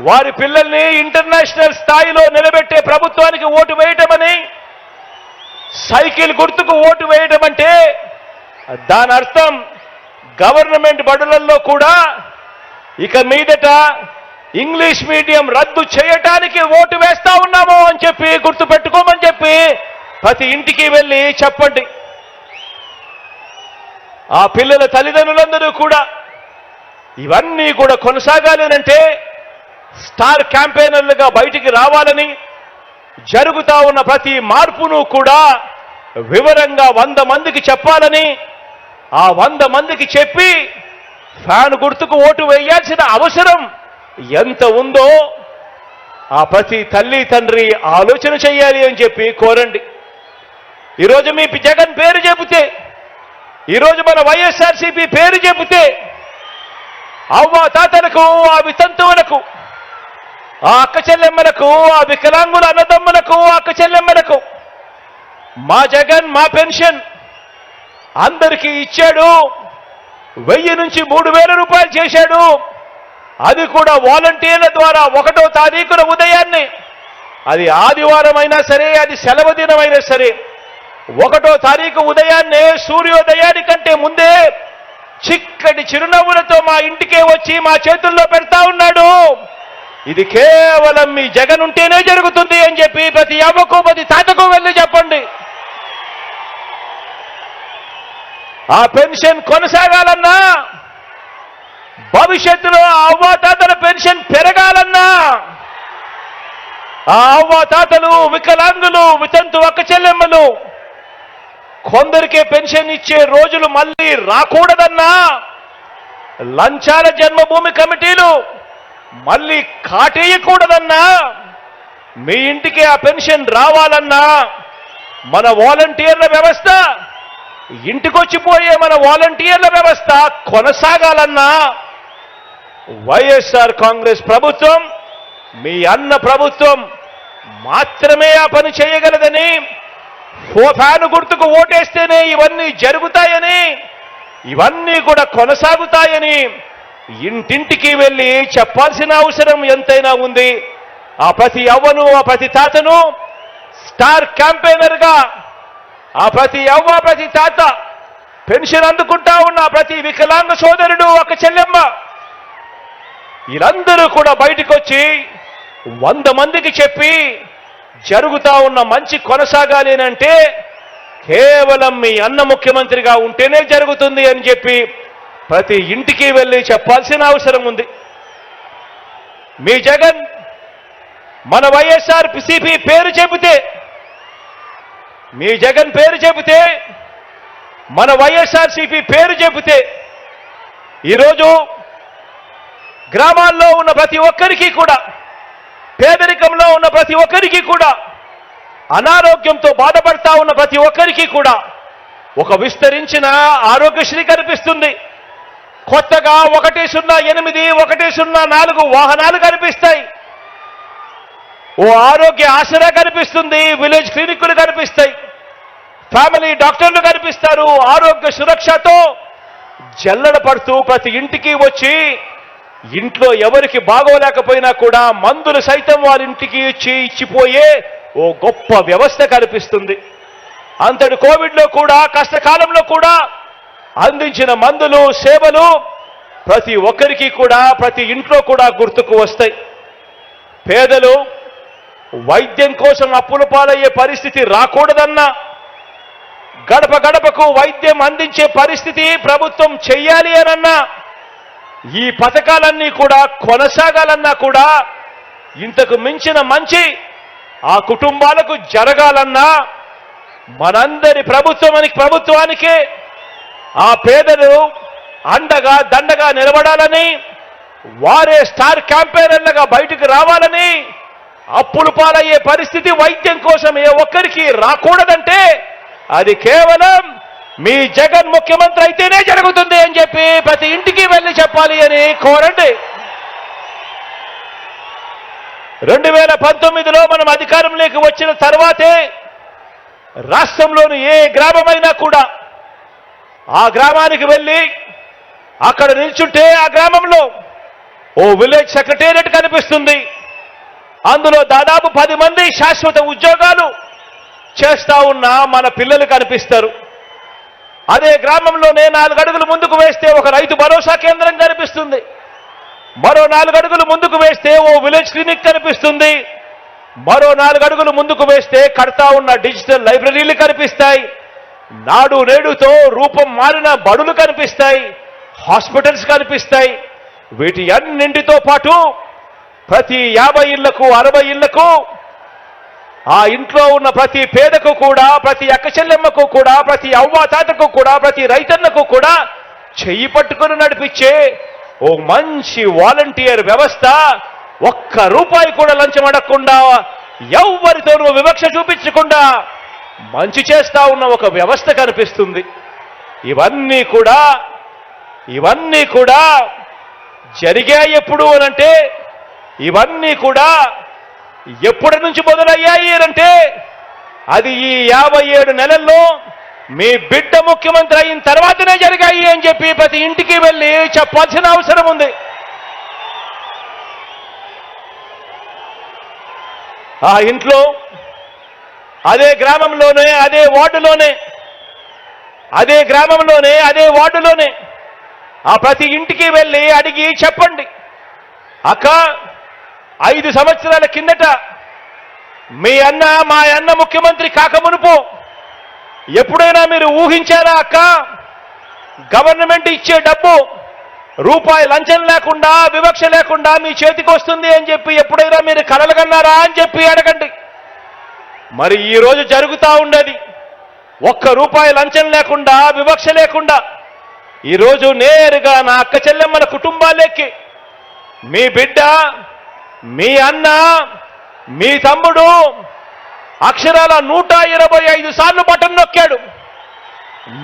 వారి పిల్లల్ని ఇంటర్నేషనల్ స్థాయిలో నిలబెట్టే ప్రభుత్వానికి ఓటు వేయటమని, సైకిల్ గుర్తుకు ఓటు వేయటం అంటే దాని అర్థం గవర్నమెంట్ బడులలో కూడా ఇక మీదట ఇంగ్లీష్ మీడియం రద్దు చేయటానికి ఓటు వేస్తా ఉన్నాము అని చెప్పి గుర్తు పెట్టుకోమని చెప్పి ప్రతి ఇంటికి వెళ్ళి చెప్పండి. ఆ పిల్లల తల్లిదండ్రులందరూ కూడా ఇవన్నీ కూడా కొనసాగాలి అంటే స్టార్ క్యాంపెయినర్లుగా బయటికి రావాలని, జరుగుతా ఉన్న ప్రతి మార్పును కూడా వివరంగా 100 మందికి చెప్పాలని, ఆ 100 మందికి చెప్పి ఫ్యాన్ గుర్తుకు ఓటు వేయాల్సిన అవసరం ఎంత ఉందో ఆ ప్రతి తల్లి తండ్రి ఆలోచన చేయాలి అని చెప్పి కోరండి. ఈరోజు మీ జగన్ పేరు చెబితే, ఈరోజు మన వైఎస్ఆర్సీపీ పేరు చెబితే అవ్వ తాతలకు, ఆ వితంతువులకు, ఆ అక్క చెల్లెమ్మలకు, ఆ వికలాంగుల అన్నదమ్ములకు, అక్క చెల్లెమ్మలకు మా జగన్ మా పెన్షన్ అందరికీ ఇచ్చాడు, 1000 నుంచి 3000 రూపాయలు చేశాడు. అది కూడా వాలంటీర్ల ద్వారా 1వ తారీఖున ఉదయాన్నే, అది ఆదివారం అయినా సరే, అది సెలవు దినమైనా సరే, 1వ తారీఖు ఉదయాన్నే సూర్యోదయానికంటే ముందే చిక్కటి చిరునవ్వులతో మా ఇంటికే వచ్చి మా చేతుల్లో పెడతా ఉన్నాడు. ఇది కేవలం మీ జగన్ ఉంటేనే జరుగుతుంది అని చెప్పి ప్రతి అవ్వకు ప్రతి తాతకు వెళ్ళి చెప్పండి. ఆ పెన్షన్ కొనసాగాలన్నా, భవిష్యత్తులో ఆ అవ్వాతాతల పెన్షన్ పెరగాలన్నా, ఆ అవ్వాతాతలు, వికలాంగులు, వితంతు అక్క చెల్లెమ్మలు కొందరికే పెన్షన్ ఇచ్చే రోజులు మళ్ళీ రాకూడదన్నా, లంచాల జన్మభూమి కమిటీలు మళ్ళీ కాటేయకూడదన్నా, మీ ఇంటికి ఆ పెన్షన్ రావాలన్నా, మన వాలంటీర్ల వ్యవస్థ, ఇంటికొచ్చిపోయే మన వాలంటీర్ల వ్యవస్థ కొనసాగాలన్నా వైఎస్ఆర్ కాంగ్రెస్ ప్రభుత్వం, మీ అన్న ప్రభుత్వం మాత్రమే ఆ పని చేయగలదని, ఫ్యాను గుర్తుకు ఓటేస్తేనే ఇవన్నీ జరుగుతాయని, ఇవన్నీ కూడా కొనసాగుతాయని ఇంటింటికి వెళ్ళి చెప్పాల్సిన అవసరం ఎంతైనా ఉంది. ఆ ప్రతి అవ్వను, ఆ ప్రతి తాతను స్టార్ క్యాంపెయినర్గా, ఆ ప్రతి అవ్వ ప్రతి తాత పెన్షన్ అందుకుంటా ఉన్న ప్రతి వికలాంగ సోదరుడు, ఒక చెల్లెమ్మ, వీళ్ళందరూ కూడా బయటకు వచ్చి 100 మందికి చెప్పి జరుగుతా ఉన్న మంచి కొనసాగాలి అంటే కేవలం మీ అన్న ముఖ్యమంత్రిగా ఉంటేనే జరుగుతుంది అని చెప్పి ప్రతి ఇంటికి వెళ్ళి చెప్పాల్సిన అవసరం ఉంది. మీ జగన్ మన వైఎస్ఆర్సీపీ పేరు చెబితే, మీ జగన్ పేరు చెబితే, మన వైఎస్ఆర్సీపీ పేరు చెబితే ఈరోజు గ్రామాల్లో ఉన్న ప్రతి ఒక్కరికి కూడా, పేదరికంలో ఉన్న ప్రతి ఒక్కరికి కూడా, అనారోగ్యంతో బాధపడతా ఉన్న ప్రతి ఒక్కరికి కూడా ఒక విస్తరించిన ఆరోగ్యశ్రీ కనిపిస్తుంది. కొత్తగా 108, 104 వాహనాలు కనిపిస్తాయి. ఓ ఆరోగ్య ఆసరా కనిపిస్తుంది. విలేజ్ క్లినిక్లు కనిపిస్తాయి. ఫ్యామిలీ డాక్టర్లు కనిపిస్తారు. ఆరోగ్య సురక్షతో జల్లడ పడుతూ ప్రతి ఇంటికి వచ్చి ఇంట్లో ఎవరికి బాగోలేకపోయినా కూడా మందులు సైతం వారి ఇంటికి ఇచ్చిపోయే ఓ గొప్ప వ్యవస్థ కనిపిస్తుంది. అంతటి కోవిడ్లో కూడా, కష్టకాలంలో కూడా అందించిన మందులు, సేవలు ప్రతి ఒక్కరికి కూడా, ప్రతి ఇంట్లో కూడా గుర్తుకు వస్తాయి. పేదలు వైద్యం కోసం అప్పుల పాలయ్యే పరిస్థితి రాకూడదన్నా, గడప గడపకు వైద్యం అందించే పరిస్థితి ప్రభుత్వం చెయ్యాలి అనన్నా, ఈ పథకాలన్నీ కూడా కొనసాగాలన్నా కూడా, ఇంతకు మించిన మంచి ఆ కుటుంబాలకు జరగాలన్నా మనందరి ప్రభుత్వానికే ఆ పేదలు అండగా దండగా నిలబడాలని, వారే స్టార్ క్యాంపెయినర్లుగా బయటకు రావాలని, అప్పులు పాలయ్యే పరిస్థితి వైద్యం కోసం ఏ ఒక్కరికి రాకూడదంటే అది కేవలం మీ జగన్ ముఖ్యమంత్రి అయితేనే జరుగుతుంది అని చెప్పి ప్రతి ఇంటికి వెళ్ళి చెప్పాలి అని కోరండి. 2019లో మనం అధికారంలోకి వచ్చిన తర్వాతే రాష్ట్రంలోని ఏ గ్రామమైనా కూడా ఆ గ్రామానికి వెళ్ళి అక్కడ నిల్చుంటే ఆ గ్రామంలో ఓ విలేజ్ సెక్రటేరియట్ కనిపిస్తుంది. అందులో దాదాపు 10 మంది శాశ్వత ఉద్యోగాలు చేస్తా ఉన్న మన పిల్లలు కనిపిస్తారు. అదే గ్రామంలోనే 4 అడుగులు ముందుకు వేస్తే ఒక రైతు భరోసా కేంద్రం కనిపిస్తుంది. మరో 4 అడుగులు ముందుకు వేస్తే ఓ విలేజ్ క్లినిక్ కనిపిస్తుంది. మరో 4 అడుగులు ముందుకు వేస్తే కడతా ఉన్న డిజిటల్ లైబ్రరీలు కనిపిస్తాయి. నాడు నేడుతో రూపం మారిన బడులు కనిపిస్తాయి. హాస్పిటల్స్ కనిపిస్తాయి. వీటి అన్నింటితో పాటు ప్రతి 50 ఇళ్లకు, 60 ఇళ్లకు, ఆ ఇంట్లో ఉన్న ప్రతి పేదకు కూడా, ప్రతి అక్కచెల్లెమ్మకు కూడా, ప్రతి అవ్వాతాతకు కూడా, ప్రతి రైతన్నకు కూడా చెయ్యి పట్టుకుని నడిపించే ఓ మంచి వాలంటీర్ వ్యవస్థ, ఒక్క రూపాయి కూడా లంచం అడగకుండా, ఎవ్వరితోనూ వివక్ష చూపించకుండా మంచి చేస్తా ఉన్న ఒక వ్యవస్థ కనిపిస్తుంది. ఇవన్నీ కూడా జరిగాయి ఎప్పుడు అనంటే, ఇవన్నీ కూడా ఎప్పటి నుంచి మొదలయ్యాయి అంటే అది ఈ 57 నెలల్లో మీ బిడ్డ ముఖ్యమంత్రి అయిన తర్వాతనే జరిగాయి అని చెప్పి ప్రతి ఇంటికి వెళ్ళి చెప్పాల్సిన అవసరం ఉంది. ఆ ఇంట్లో, అదే గ్రామంలోనే, అదే వార్డులోనే ఆ ప్రతి ఇంటికి వెళ్ళి అడిగి చెప్పండి, అక్క 5 సంవత్సరాల కిందట మా అన్న ముఖ్యమంత్రి కాకమునుపు ఎప్పుడైనా మీరు ఊహించారా అక్క? గవర్నమెంట్ ఇచ్చే డబ్బు రూపాయి లంచం లేకుండా, వివక్ష లేకుండా మీ చేతికి వస్తుంది అని చెప్పి ఎప్పుడైనా మీరు కలలుగన్నారా అని చెప్పి అడగండి. మరి ఈ రోజు జరుగుతూ ఉండేది ఒక్క రూపాయి లంచం లేకుండా, వివక్ష లేకుండా ఈరోజు నేరుగా నా అక్క చెల్లెమ్మల కుటుంబాలకి మీ బిడ్డ, మీ అన్న, మీ తమ్ముడు అక్షరాల 125 సార్లు బటన్ నొక్కాడు.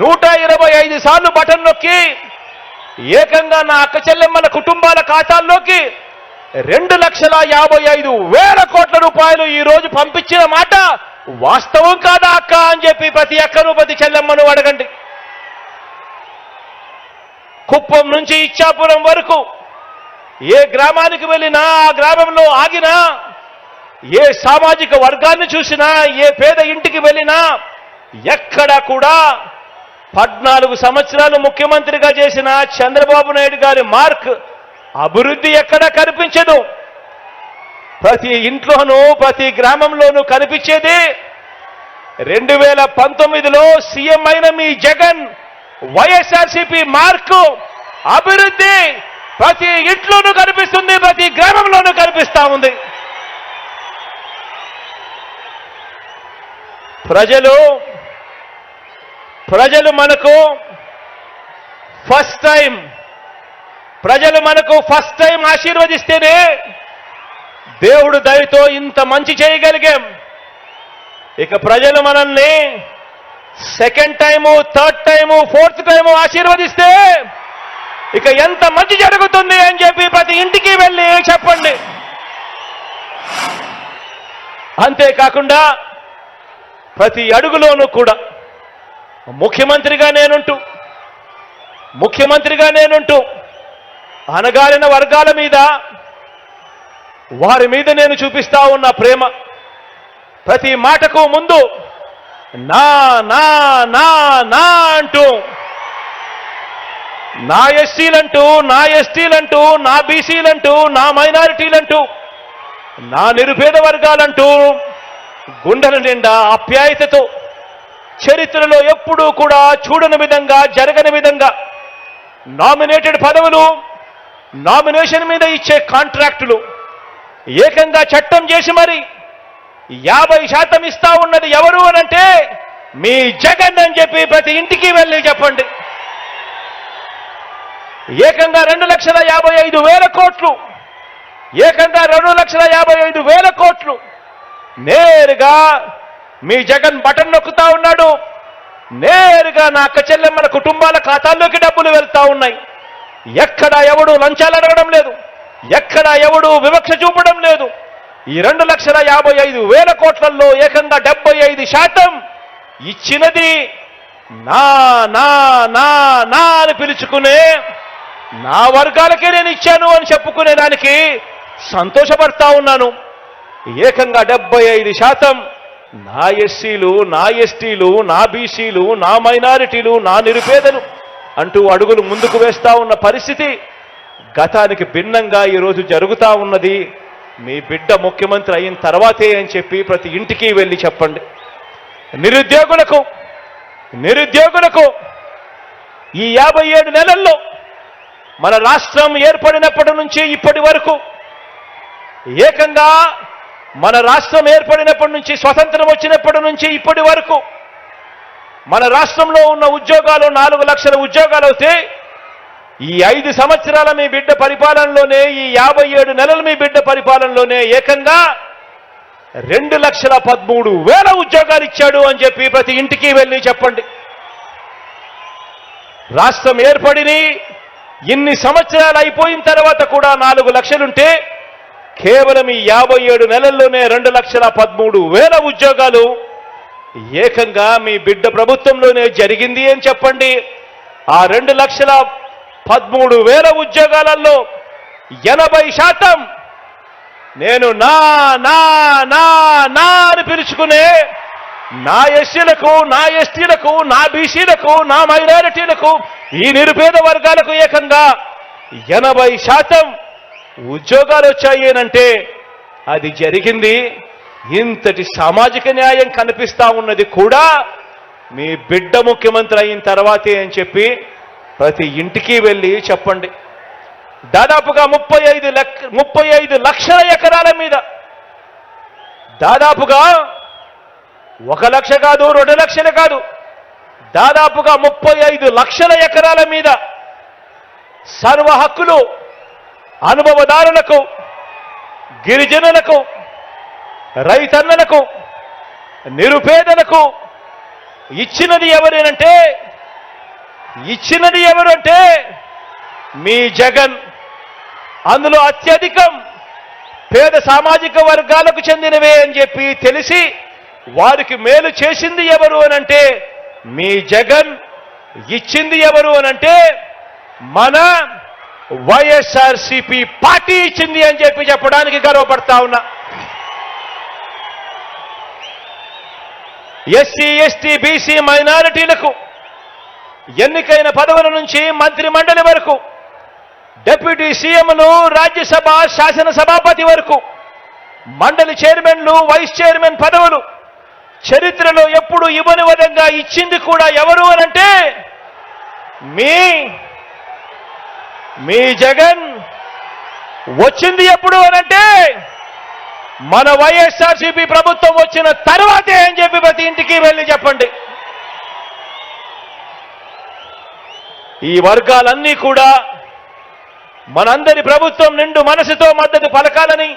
125 సార్లు బటన్ నొక్కి ఏకంగా నా అక్క చెల్లెమ్మల కుటుంబాల ఖాతాల్లోకి 2,55,000 కోట్ల రూపాయలు ఈ రోజు పంపించిన మాట వాస్తవం కాదా అక్క అని చెప్పి ప్రతి అక్కను, ప్రతి చెల్లెమ్మను అడగండి. కుప్పం నుంచి ఇచ్చాపురం వరకు ఏ గ్రామానికి వెళ్ళినా, ఆ గ్రామంలో ఆగినా, ఏ సామాజిక వర్గాన్ని చూసినా, ఏ పేద ఇంటికి వెళ్ళినా ఎక్కడ కూడా 14 సంవత్సరాలు ముఖ్యమంత్రిగా చేసిన చంద్రబాబు నాయుడు గారి మార్క్ అభివృద్ధి ఎక్కడ కనిపించదు. ప్రతి ఇంట్లోనూ ప్రతి గ్రామంలోనూ కనిపించేది 2019లో సీఎం అయిన మీ జగన్ వైఎస్ఆర్సీపీ మార్కు అభివృద్ధి ప్రతి ఇంట్లోనూ కనిపిస్తుంది, ప్రతి గ్రామంలోనూ కనిపిస్తా ఉంది. ప్రజలు మనకు ఫస్ట్ టైం ఆశీర్వదిస్తేనే దేవుడు దయతో ఇంత మంచి చేయగలిగాం. ఇక ప్రజలు మనల్ని second time, third time, fourth time ఆశీర్వదిస్తే ఇక ఎంత మంచి జరుగుతుంది అని చెప్పి ప్రతి ఇంటికి వెళ్ళి చెప్పండి. అంతేకాకుండా ప్రతి అడుగులోనూ కూడా ముఖ్యమంత్రిగా నేనుంటూ అణగారిన వర్గాల మీద, వారి మీద నేను చూపిస్తా ఉన్న ప్రేమ, ప్రతి మాటకు ముందు నా నా నా నా అంటూ నా ఎస్సీలంటూ, నా ఎస్టీలంటూ, నా బీసీలంటూ, నా మైనారిటీలంటూ, నా నిరుపేద వర్గాలంటూ గుండెల నిండా ఆప్యాయతతో చరిత్రలో ఎప్పుడూ కూడా చూడని విధంగా, జరగని విధంగా నామినేటెడ్ పదవులు, నామినేషన్ మీద ఇచ్చే కాంట్రాక్టులు ఏకంగా చట్టం చేసి మరి 50% ఇస్తా ఉన్నది ఎవరు అనంటే మీ జగన్ అని చెప్పి ప్రతి ఇంటికి వెళ్ళి చెప్పండి. ఏకంగా 2,55,000 కోట్లు, ఏకంగా 2,55,000 కోట్లు నేరుగా మీ జగన్ బటన్ నొక్కుతా ఉన్నాడు. నేరుగా నా అక్క చెల్లెమ్మల కుటుంబాల ఖాతాల్లోకి డబ్బులు వెళ్తా ఉన్నాయి. ఎక్కడా ఎవడు లంచాలు అడగడం లేదు, ఎక్కడా ఎవడు వివక్ష చూపడం లేదు. ఈ 2,55,000 కోట్లలో ఏకంగా 75% ఇచ్చినది నా నా నా నా అని పిలుచుకునే నా వర్గాలకే నేను ఇచ్చాను అని చెప్పుకునే దానికి సంతోషపడతా ఉన్నాను. ఏకంగా 75% నా ఎస్సీలు, నా ఎస్టీలు, నా బీసీలు, నా మైనారిటీలు, నా నిరుపేదలు అంటూ అడుగులు ముందుకు వేస్తా ఉన్న పరిస్థితి గతానికి భిన్నంగా ఈరోజు జరుగుతూ ఉన్నది మీ బిడ్డ ముఖ్యమంత్రి అయిన తర్వాతే అని చెప్పి ప్రతి ఇంటికి వెళ్ళి చెప్పండి. నిరుద్యోగులకు ఈ 57 నెలల్లో మన రాష్ట్రం ఏర్పడినప్పటి నుంచి ఇప్పటి వరకు, ఏకంగా మన రాష్ట్రం ఏర్పడినప్పటి నుంచి, స్వతంత్రం వచ్చినప్పటి నుంచి ఇప్పటి వరకు మన రాష్ట్రంలో ఉన్న ఉద్యోగాలు 4 లక్షల ఉద్యోగాలు అవుతే, ఈ 5 సంవత్సరాల మీ బిడ్డ పరిపాలనలోనే, ఈ 57 నెలలు మీ బిడ్డ పరిపాలనలోనే ఏకంగా 2,13,000 ఉద్యోగాలు ఇచ్చాడు అని చెప్పి ప్రతి ఇంటికి వెళ్ళి చెప్పండి. రాష్ట్రం ఏర్పడిని ఇన్ని సంవత్సరాలు అయిపోయిన తర్వాత కూడా 4 లక్షలుంటే కేవలం ఈ 57 నెలల్లోనే 2,13,000 ఉద్యోగాలు ఏకంగా మీ బిడ్డ ప్రభుత్వంలోనే జరిగింది అని చెప్పండి. ఆ 2,13,000 ఉద్యోగాలలో 80% నేను నా నా నా నా అని పిలుచుకునే నా ఎస్సీలకు, నా ఎస్టీలకు, నా బీసీలకు, నా మైనారిటీలకు, ఈ నిరుపేద వర్గాలకు ఏకంగా 80% ఉద్యోగాలు వచ్చాయి అంటే అది జరిగింది. ఇంతటి సామాజిక న్యాయం కనిపిస్తా ఉన్నది కూడా మీ బిడ్డ ముఖ్యమంత్రి అయిన తర్వాతే అని చెప్పి ప్రతి ఇంటికి వెళ్ళి చెప్పండి. దాదాపుగా 35 లక్షల ఎకరాల మీద, దాదాపుగా 1 లక్ష కాదు, 2 లక్షలు కాదు, దాదాపుగా 35 లక్షల ఎకరాల మీద సర్వ హక్కులు అనుభవదారులకు, గిరిజనులకు, రైతన్నలకు, నిరుపేదలకు ఇచ్చినది ఎవరంటే మీ జగన్. అందులో అత్యధికం పేద సామాజిక వర్గాలకు చెందినవే అని చెప్పి తెలిసి వారికి మేలు చేసింది ఎవరు అనంటే మీ జగన్. ఇచ్చింది ఎవరు అనంటే మన వైఎస్ఆర్సీపీ పార్టీ ఇచ్చింది అని చెప్పి చెప్పడానికి గర్వపడతా ఉన్నా. ఎస్సీ, ఎస్టీ, బీసీ మైనారిటీలకు ఎన్నికైన పదవుల నుంచి మంత్రి మండలి వరకు, డిప్యూటీ సీఎంలు, రాజ్యసభ శాసనసభాపతి వరకు, మండలి చైర్మన్లు, వైస్ చైర్మన్ పదవులు చరిత్రలో ఎప్పుడు ఇవ్వని విధంగా ఇచ్చింది కూడా ఎవరు అనంటే మీ జగన్. వచ్చింది ఎప్పుడు అనంటే మన వైఎస్ఆర్సీపీ ప్రభుత్వం వచ్చిన తర్వాతే అని చెప్పి ప్రతి ఇంటికి వెళ్ళి చెప్పండి. ఈ వర్గాలన్నీ కూడా మనందరి ప్రభుత్వం నిండు మనసుతో మద్దతు పలకాలని,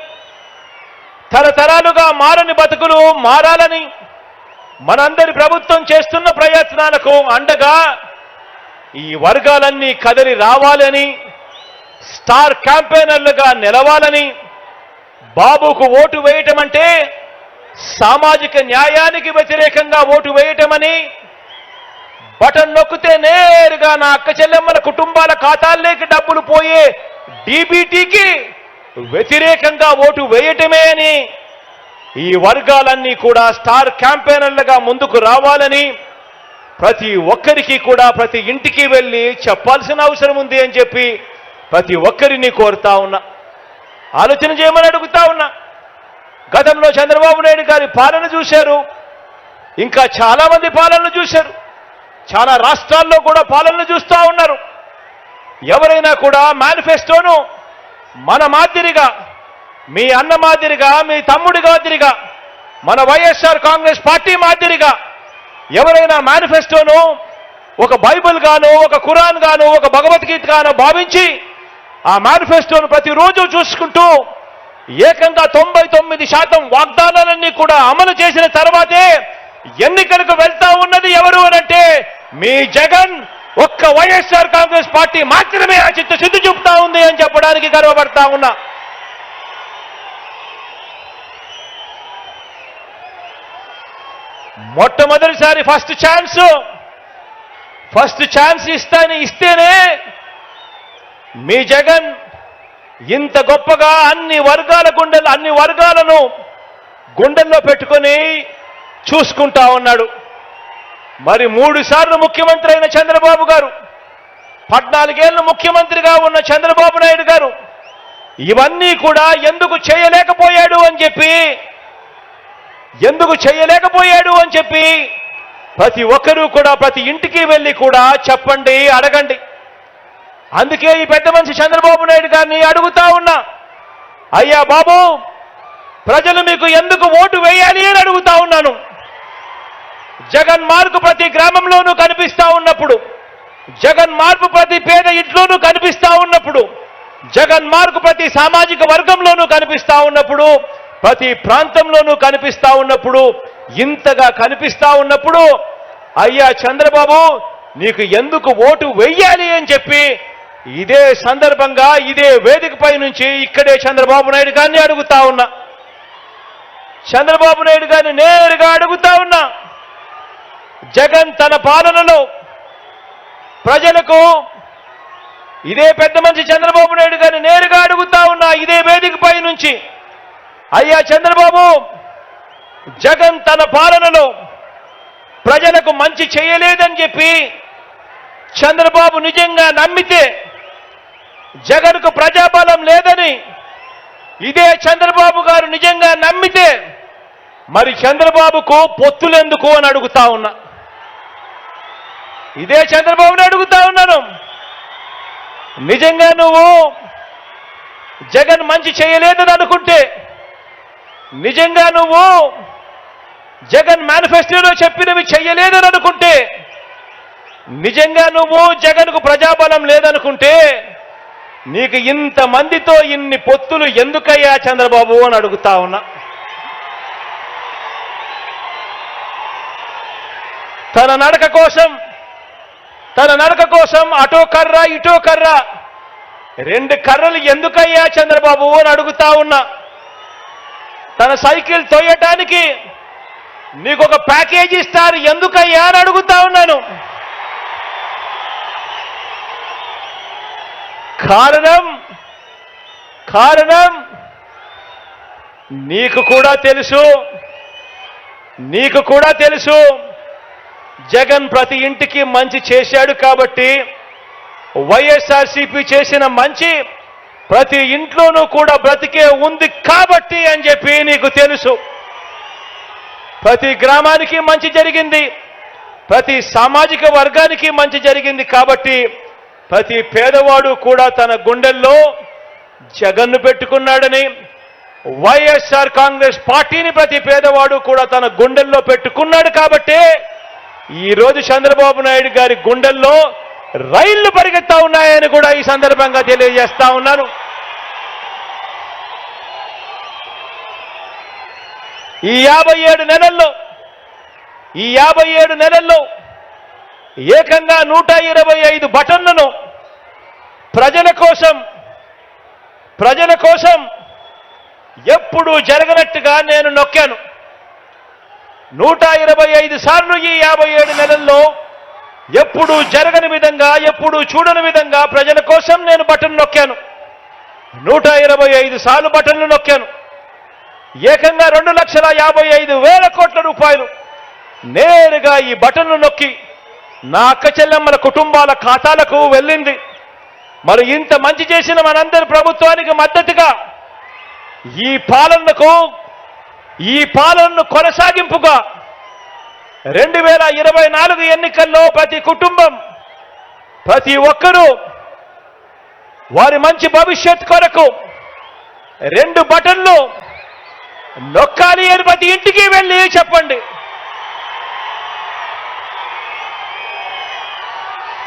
తరతరాలుగా మారని బతుకులు మారాలని, మనందరి ప్రభుత్వం చేస్తున్న ప్రయత్నాలకు అండగా ఈ వర్గాలన్నీ కదిలి రావాలని, స్టార్ క్యాంపెయినర్లుగా నిలవాలని, బాబుకు ఓటు వేయటం అంటే సామాజిక న్యాయానికి వ్యతిరేకంగా ఓటు వేయటమని, బటన్ నొక్కితే నేరుగా నా అక్క చెల్లెమ్మల కుటుంబాల ఖాతాల్లోకి డబ్బులు పోయే డీబీటీకి వ్యతిరేకంగా ఓటు వేయటమే అని ఈ వర్గాలన్నీ కూడా స్టార్ క్యాంపెయినర్లుగా ముందుకు రావాలని ప్రతి ఒక్కరికి కూడా ప్రతి ఇంటికి వెళ్ళి చెప్పాల్సిన అవసరం ఉంది అని చెప్పి ప్రతి ఒక్కరిని కోరుతా ఉన్నా. ఆలోచన చేయమని అడుగుతా ఉన్నా. గతంలో చంద్రబాబు నాయుడు గారి పాలన చూశారు, ఇంకా చాలా మంది పాలనలు చూశారు, చాలా రాష్ట్రాల్లో కూడా పాలనలు చూస్తూ ఉన్నారు. ఎవరైనా కూడా మేనిఫెస్టోను మన మాదిరిగా, మీ అన్న మాదిరిగా, మీ తమ్ముడి మాదిరిగా, మన వైఎస్ఆర్ కాంగ్రెస్ పార్టీ మాదిరిగా ఎవరైనా మేనిఫెస్టోను ఒక బైబిల్ గాను, ఒక ఖురాన్ గాను, ఒక భగవద్గీత గాను భావించి ఆ మేనిఫెస్టోను ప్రతిరోజు చూసుకుంటూ ఏకంగా 99% వాగ్దానాలన్నీ కూడా అమలు చేసిన తర్వాతే ఎన్నికలకు వెళ్తా ఉన్నది ఎవరు అనంటే మీ జగన్. ఒక్క వైఎస్ఆర్ కాంగ్రెస్ పార్టీ మాత్రమే ఆ చిత్తశుద్ధి చూపుతా ఉంది అని చెప్పడానికి గర్వపడతా ఉన్నా. మొట్టమొదటిసారి ఫస్ట్ ఛాన్స్ ఇస్తేనే మీ జగన్ ఇంత గొప్పగా అన్ని వర్గాలను గుండెల్లో పెట్టుకొని చూసుకుంటా ఉన్నాడు. మరి 3 సార్లు ముఖ్యమంత్రి అయిన చంద్రబాబు గారు, 14 ఏళ్ళు ముఖ్యమంత్రిగా ఉన్న చంద్రబాబు నాయుడు గారు ఇవన్నీ కూడా ఎందుకు చేయలేకపోయాడు అని చెప్పి ప్రతి ఒక్కరూ కూడా ప్రతి ఇంటికి వెళ్ళి కూడా చెప్పండి, అడగండి. అందుకే ఈ పెద్ద మనిషి చంద్రబాబు నాయుడు గారిని అడుగుతా ఉన్నా, అయ్యా బాబు, ప్రజలు మీకు ఎందుకు ఓటు వేయాలి అని అడుగుతా ఉన్నాను. జగన్ మార్పు ప్రతి గ్రామంలోనూ కనిపిస్తా ఉన్నప్పుడు, జగన్ మార్పు ప్రతి పేద ఇంట్లోనూ కనిపిస్తా ఉన్నప్పుడు, జగన్ మార్పు ప్రతి సామాజిక వర్గంలోనూ కనిపిస్తా ఉన్నప్పుడు, ప్రతి ప్రాంతంలోనూ కనిపిస్తా ఉన్నప్పుడు, ఇంతగా కనిపిస్తా ఉన్నప్పుడు అయ్యా చంద్రబాబు నీకు ఎందుకు ఓటు వెయ్యాలి అని చెప్పి ఇదే సందర్భంగా ఇదే వేదికపై నుంచి ఇక్కడే చంద్రబాబు నాయుడు గారిని అడుగుతా ఉన్నా. చంద్రబాబు నాయుడు గారిని నేరుగా అడుగుతా ఉన్నా, జగన్ తన పాలనలో ప్రజలకు, ఇదే పెద్ద మనిషి చంద్రబాబు నాయుడు గారిని నేరుగా అడుగుతా ఉన్నా ఇదే వేదికపై నుంచి, అయ్యా చంద్రబాబు, జగన్ తన పాలనలో ప్రజలకు మంచి చేయలేదని చెప్పి చంద్రబాబు నిజంగా నమ్మితే, జగన్కు ప్రజాబలం లేదని ఇదే చంద్రబాబు గారు నిజంగా నమ్మితే మరి చంద్రబాబుకు పొత్తులెందుకు అని అడుగుతా ఉన్నా. ఇదే చంద్రబాబుని అడుగుతా ఉన్నాను, నిజంగా నువ్వు జగన్ మంచి చేయలేదని అనుకుంటే, నిజంగా నువ్వు జగన్ మేనిఫెస్టోలో చెప్పినవి చెయ్యలేదని అనుకుంటే, నిజంగా నువ్వు జగన్కు ప్రజాబలం లేదనుకుంటే నీకు ఇంతమందితో ఇన్ని పొత్తులు ఎందుకయ్యా చంద్రబాబు అని అడుగుతా ఉన్నా. తన నడక కోసం అటో కర్ర ఇటో కర్ర, 2 కర్రలు ఎందుకయ్యా చంద్రబాబు అని అడుగుతా ఉన్నా. తన సైకిల్ తోయటానికి నీకు ఒక ప్యాకేజీ ఇస్తారు ఎందుకయ్యా అని అడుగుతా ఉన్నాను. కారణం నీకు కూడా తెలుసు జగన్ ప్రతి ఇంటికి మంచి చేశాడు కాబట్టి, వైఎస్ఆర్సీపీ చేసిన మంచి ప్రతి ఇంట్లోనూ కూడా బ్రతికే ఉంది కాబట్టి అని చెప్పి నీకు తెలుసు. ప్రతి గ్రామానికి మంచి జరిగింది, ప్రతి సామాజిక వర్గానికి మంచి జరిగింది కాబట్టి ప్రతి పేదవాడు కూడా తన గుండెల్లో జగన్ను పెట్టుకున్నాడని, వైఎస్ఆర్ కాంగ్రెస్ పార్టీని ప్రతి పేదవాడు కూడా తన గుండెల్లో పెట్టుకున్నాడు కాబట్టి ఈరోజు చంద్రబాబు నాయుడు గారి గుండెల్లో రైళ్లు పరిగెత్తా ఉన్నాయని కూడా ఈ సందర్భంగా తెలియజేస్తా ఉన్నాను. ఈ 57 నెలల్లో ఏకంగా 125 బటన్లను ప్రజల కోసం ఎప్పుడూ జరగనట్టుగా నేను నొక్కాను. 125 సార్లు ఈ 57 నెలల్లో ఎప్పుడూ జరగని విధంగా, ఎప్పుడూ చూడని విధంగా ప్రజల కోసం నేను బటన్ నొక్కాను. 125 సార్లు బటన్లు నొక్కాను. ఏకంగా 2,55,000 కోట్ల రూపాయలు నేరుగా ఈ బటన్లు నొక్కి నా అక్క చెల్లెమ్మల కుటుంబాల ఖాతాలకు వెళ్ళింది. మరి ఇంత మంచి చేసిన మనందరి ప్రభుత్వానికి మద్దతుగా ఈ పాలనను కొనసాగింపుగా 2024 ఎన్నికల్లో ప్రతి కుటుంబం, ప్రతి ఒక్కరూ వారి మంచి భవిష్యత్ కొరకు 2 బటన్లు నొక్కాలి అని ప్రతి ఇంటికి వెళ్ళి చెప్పండి.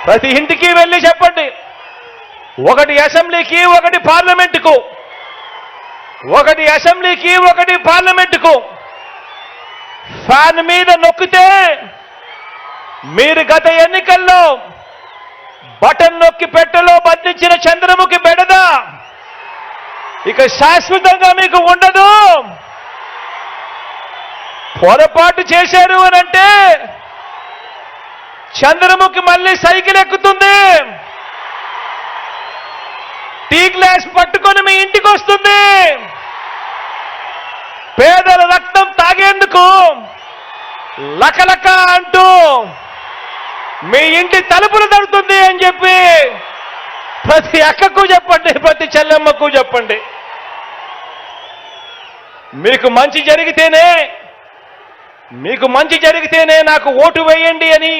ప్రతి ఇంటికి వెళ్ళి చెప్పండి. ఒకటి అసెంబ్లీకి, ఒకటి పార్లమెంటుకు, ఒకటి పార్లమెంటుకు ఫ్యాన్ మీద నొక్కితే మీరు గత ఎన్నికల్లో బటన్ నొక్కి పెట్టెలో బంధించిన చంద్రముఖి బెడద ఇక శాశ్వతంగా మీకు ఉండదు. పొరపాటు చేశారు అనంటే చంద్రముఖి మళ్ళీ సైకిల్ ఎక్కుతుంది, టీ గ్లాస్ పట్టుకొని మీ ఇంటికి వస్తుంది, పేదల రక్తం తాగేందుకు లకలక అంటూ మీ ఇంటి తలుపులు తడుతుంది అని చెప్పి ప్రతి అక్కకు చెప్పండి, ప్రతి చెల్లెమ్మకు చెప్పండి. మీకు మంచి జరిగితేనే నాకు ఓటు వేయండి అని,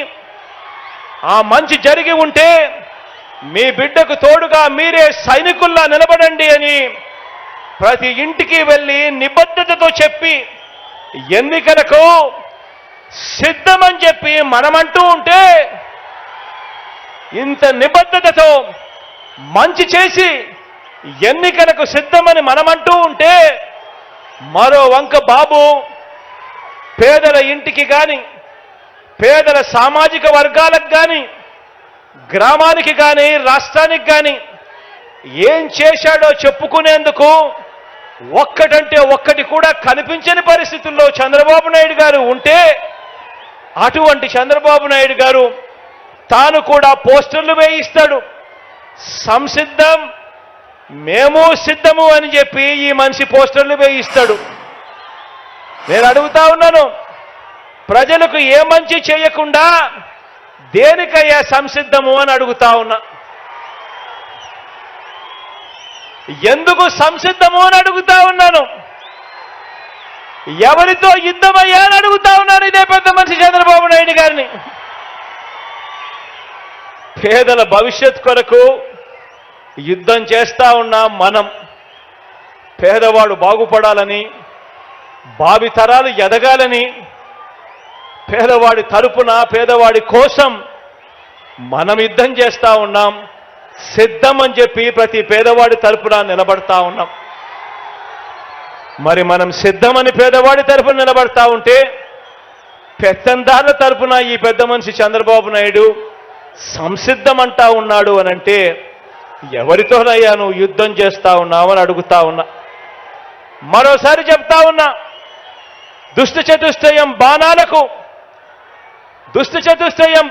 ఆ మంచి జరిగి ఉంటే మీ బిడ్డకు తోడుగా మీరే సైనికుల్లా నిలబడండి అని ప్రతి ఇంటికి వెళ్ళి నిబద్ధతతో చెప్పి ఎన్నికలకు సిద్ధమని చెప్పి మనమంటూ ఉంటే, ఇంత నిబద్ధతతో మంచి చేసి ఎన్నికలకు సిద్ధమని మనమంటూ ఉంటే, మరో వంక బాబు పేదల ఇంటికి కానీ, పేదల సామాజిక వర్గాలకు కానీ, గ్రామానికి కానీ, రాష్ట్రానికి కానీ ఏం చేశాడో చెప్పుకునేందుకు ఒక్కటంటే ఒక్కటి కూడా కనిపించని పరిస్థితుల్లో చంద్రబాబు నాయుడు గారు ఉంటే, అటువంటి చంద్రబాబు నాయుడు గారు తాను కూడా పోస్టర్లు వేయిస్తాడు. సంసిద్ధం, మేము సిద్ధము అని చెప్పి ఈ మనిషి పోస్టర్లు వేయిస్తాడు. నేను అడుగుతా ఉన్నాను, ప్రజలకు ఏ మంచి చేయకుండా దేనికయ్యా సంసిద్ధము అని అడుగుతా ఉన్నా. ఎందుకు సంసిద్ధము అని అడుగుతా ఉన్నాను. ఎవరితో యుద్ధమయ్యా అని అడుగుతా ఉన్నాను ఇదే పెద్ద మనిషి చంద్రబాబు నాయుడు గారిని. పేదల భవిష్యత్ కొరకు యుద్ధం చేస్తా ఉన్నాం మనం. పేదవాడు బాగుపడాలని, భావితరాలు ఎదగాలని, పేదవాడి తరపున, పేదవాడి కోసం మనం యుద్ధం చేస్తా ఉన్నాం. సిద్ధం అని చెప్పి ప్రతి పేదవాడి తరపున నిలబడతా ఉన్నాం. మరి మనం సిద్ధమని పేదవాడి తరపున నిలబడతా ఉంటే, పెత్తందారుల తరపున ఈ పెద్ద మనిషి చంద్రబాబు నాయుడు సంసిద్ధం అంటా ఉన్నాడు అనంటే, ఎవరితోనయ్యా నువ్వు యుద్ధం చేస్తా ఉన్నావని అడుగుతా ఉన్నా. మరోసారి చెప్తా ఉన్నా, దుష్ట చతుష్టయం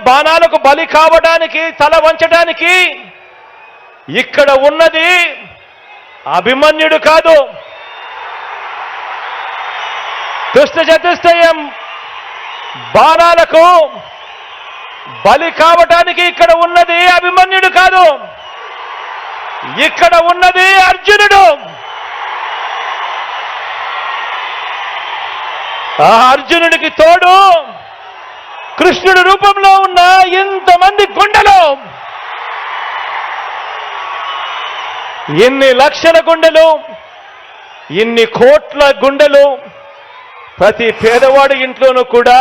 బాణాలకు బలి కావడానికి, తల వంచడానికి ఇక్కడ ఉన్నది అభిమన్యుడు కాదు. దుష్ట చతుష్టయం బాణాలకు బలి కావటానికి ఇక్కడ ఉన్నది అభిమన్యుడు కాదు, ఇక్కడ ఉన్నది అర్జునుడు. ఆ అర్జునుడికి తోడు కృష్ణుడి రూపంలో ఉన్న ఇంతమంది గుండెలు, ఇన్ని లక్షల గుండెలు, ఇన్ని కోట్ల గుండెలు, ప్రతి పేదవాడి ఇంట్లోనూ కూడా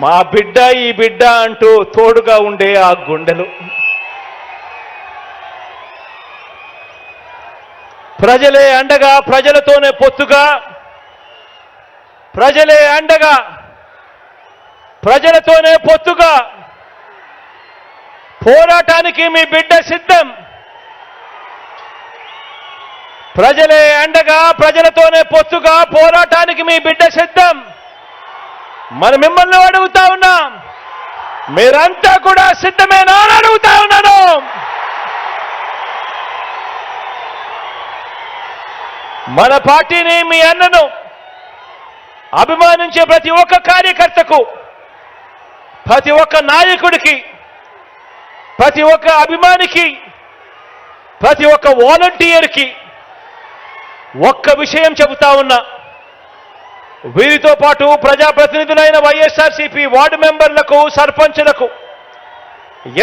మా బిడ్డ ఈ బిడ్డ అంటూ తోడుగా ఉండే ఆ గుండెలు. ప్రజలే అండగా, ప్రజలతోనే పొత్తుగా, ప్రజలే అండగా, ప్రజలతోనే పొత్తుగా పోరాటానికి మీ బిడ్డ సిద్ధం. ప్రజలే అండగా, ప్రజలతోనే పొత్తుగా పోరాటానికి మీ బిడ్డ సిద్ధం. మరి మిమ్మల్ని అడుగుతా ఉన్నాం, మీరంతా కూడా సిద్ధమేనా అని అడుగుతా ఉన్నాను. మన పార్టీని, మీ అన్నను అభిమానించే ప్రతి ఒక్క కార్యకర్తకు, ప్రతి ఒక్క నాయకుడికి, ప్రతి ఒక్క అభిమానికి, ప్రతి ఒక్క వాలంటీర్కి ఒక్క విషయం చెబుతా ఉన్నా. వీరితో పాటు ప్రజాప్రతినిధులైన వైఎస్ఆర్సీపీ వార్డు మెంబర్లకు, సర్పంచులకు,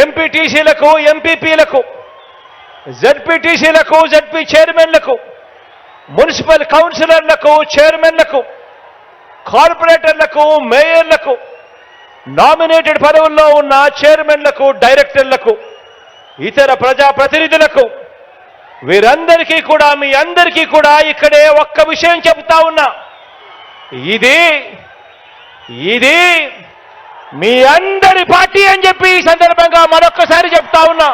ఎంపీటీసీలకు, ఎంపీపీలకు, జెడ్పీటీసీలకు, జెడ్పీ చైర్మన్లకు, మున్సిపల్ కౌన్సిలర్లకు, చైర్మన్లకు, కార్పొరేటర్లకు, మేయర్లకు, నామినేటెడ్ పదవుల్లో ఉన్న చైర్మన్లకు, డైరెక్టర్లకు, ఇతర ప్రజాప్రతినిధులకు, వీరందరికీ కూడా, మీ అందరికీ కూడా ఇక్కడే ఒక్క విషయం చెబుతా ఉన్నా. ఇది మీ అందరి పార్టీ అని చెప్పి ఈ సందర్భంగా మరొక్కసారి చెప్తా ఉన్నా.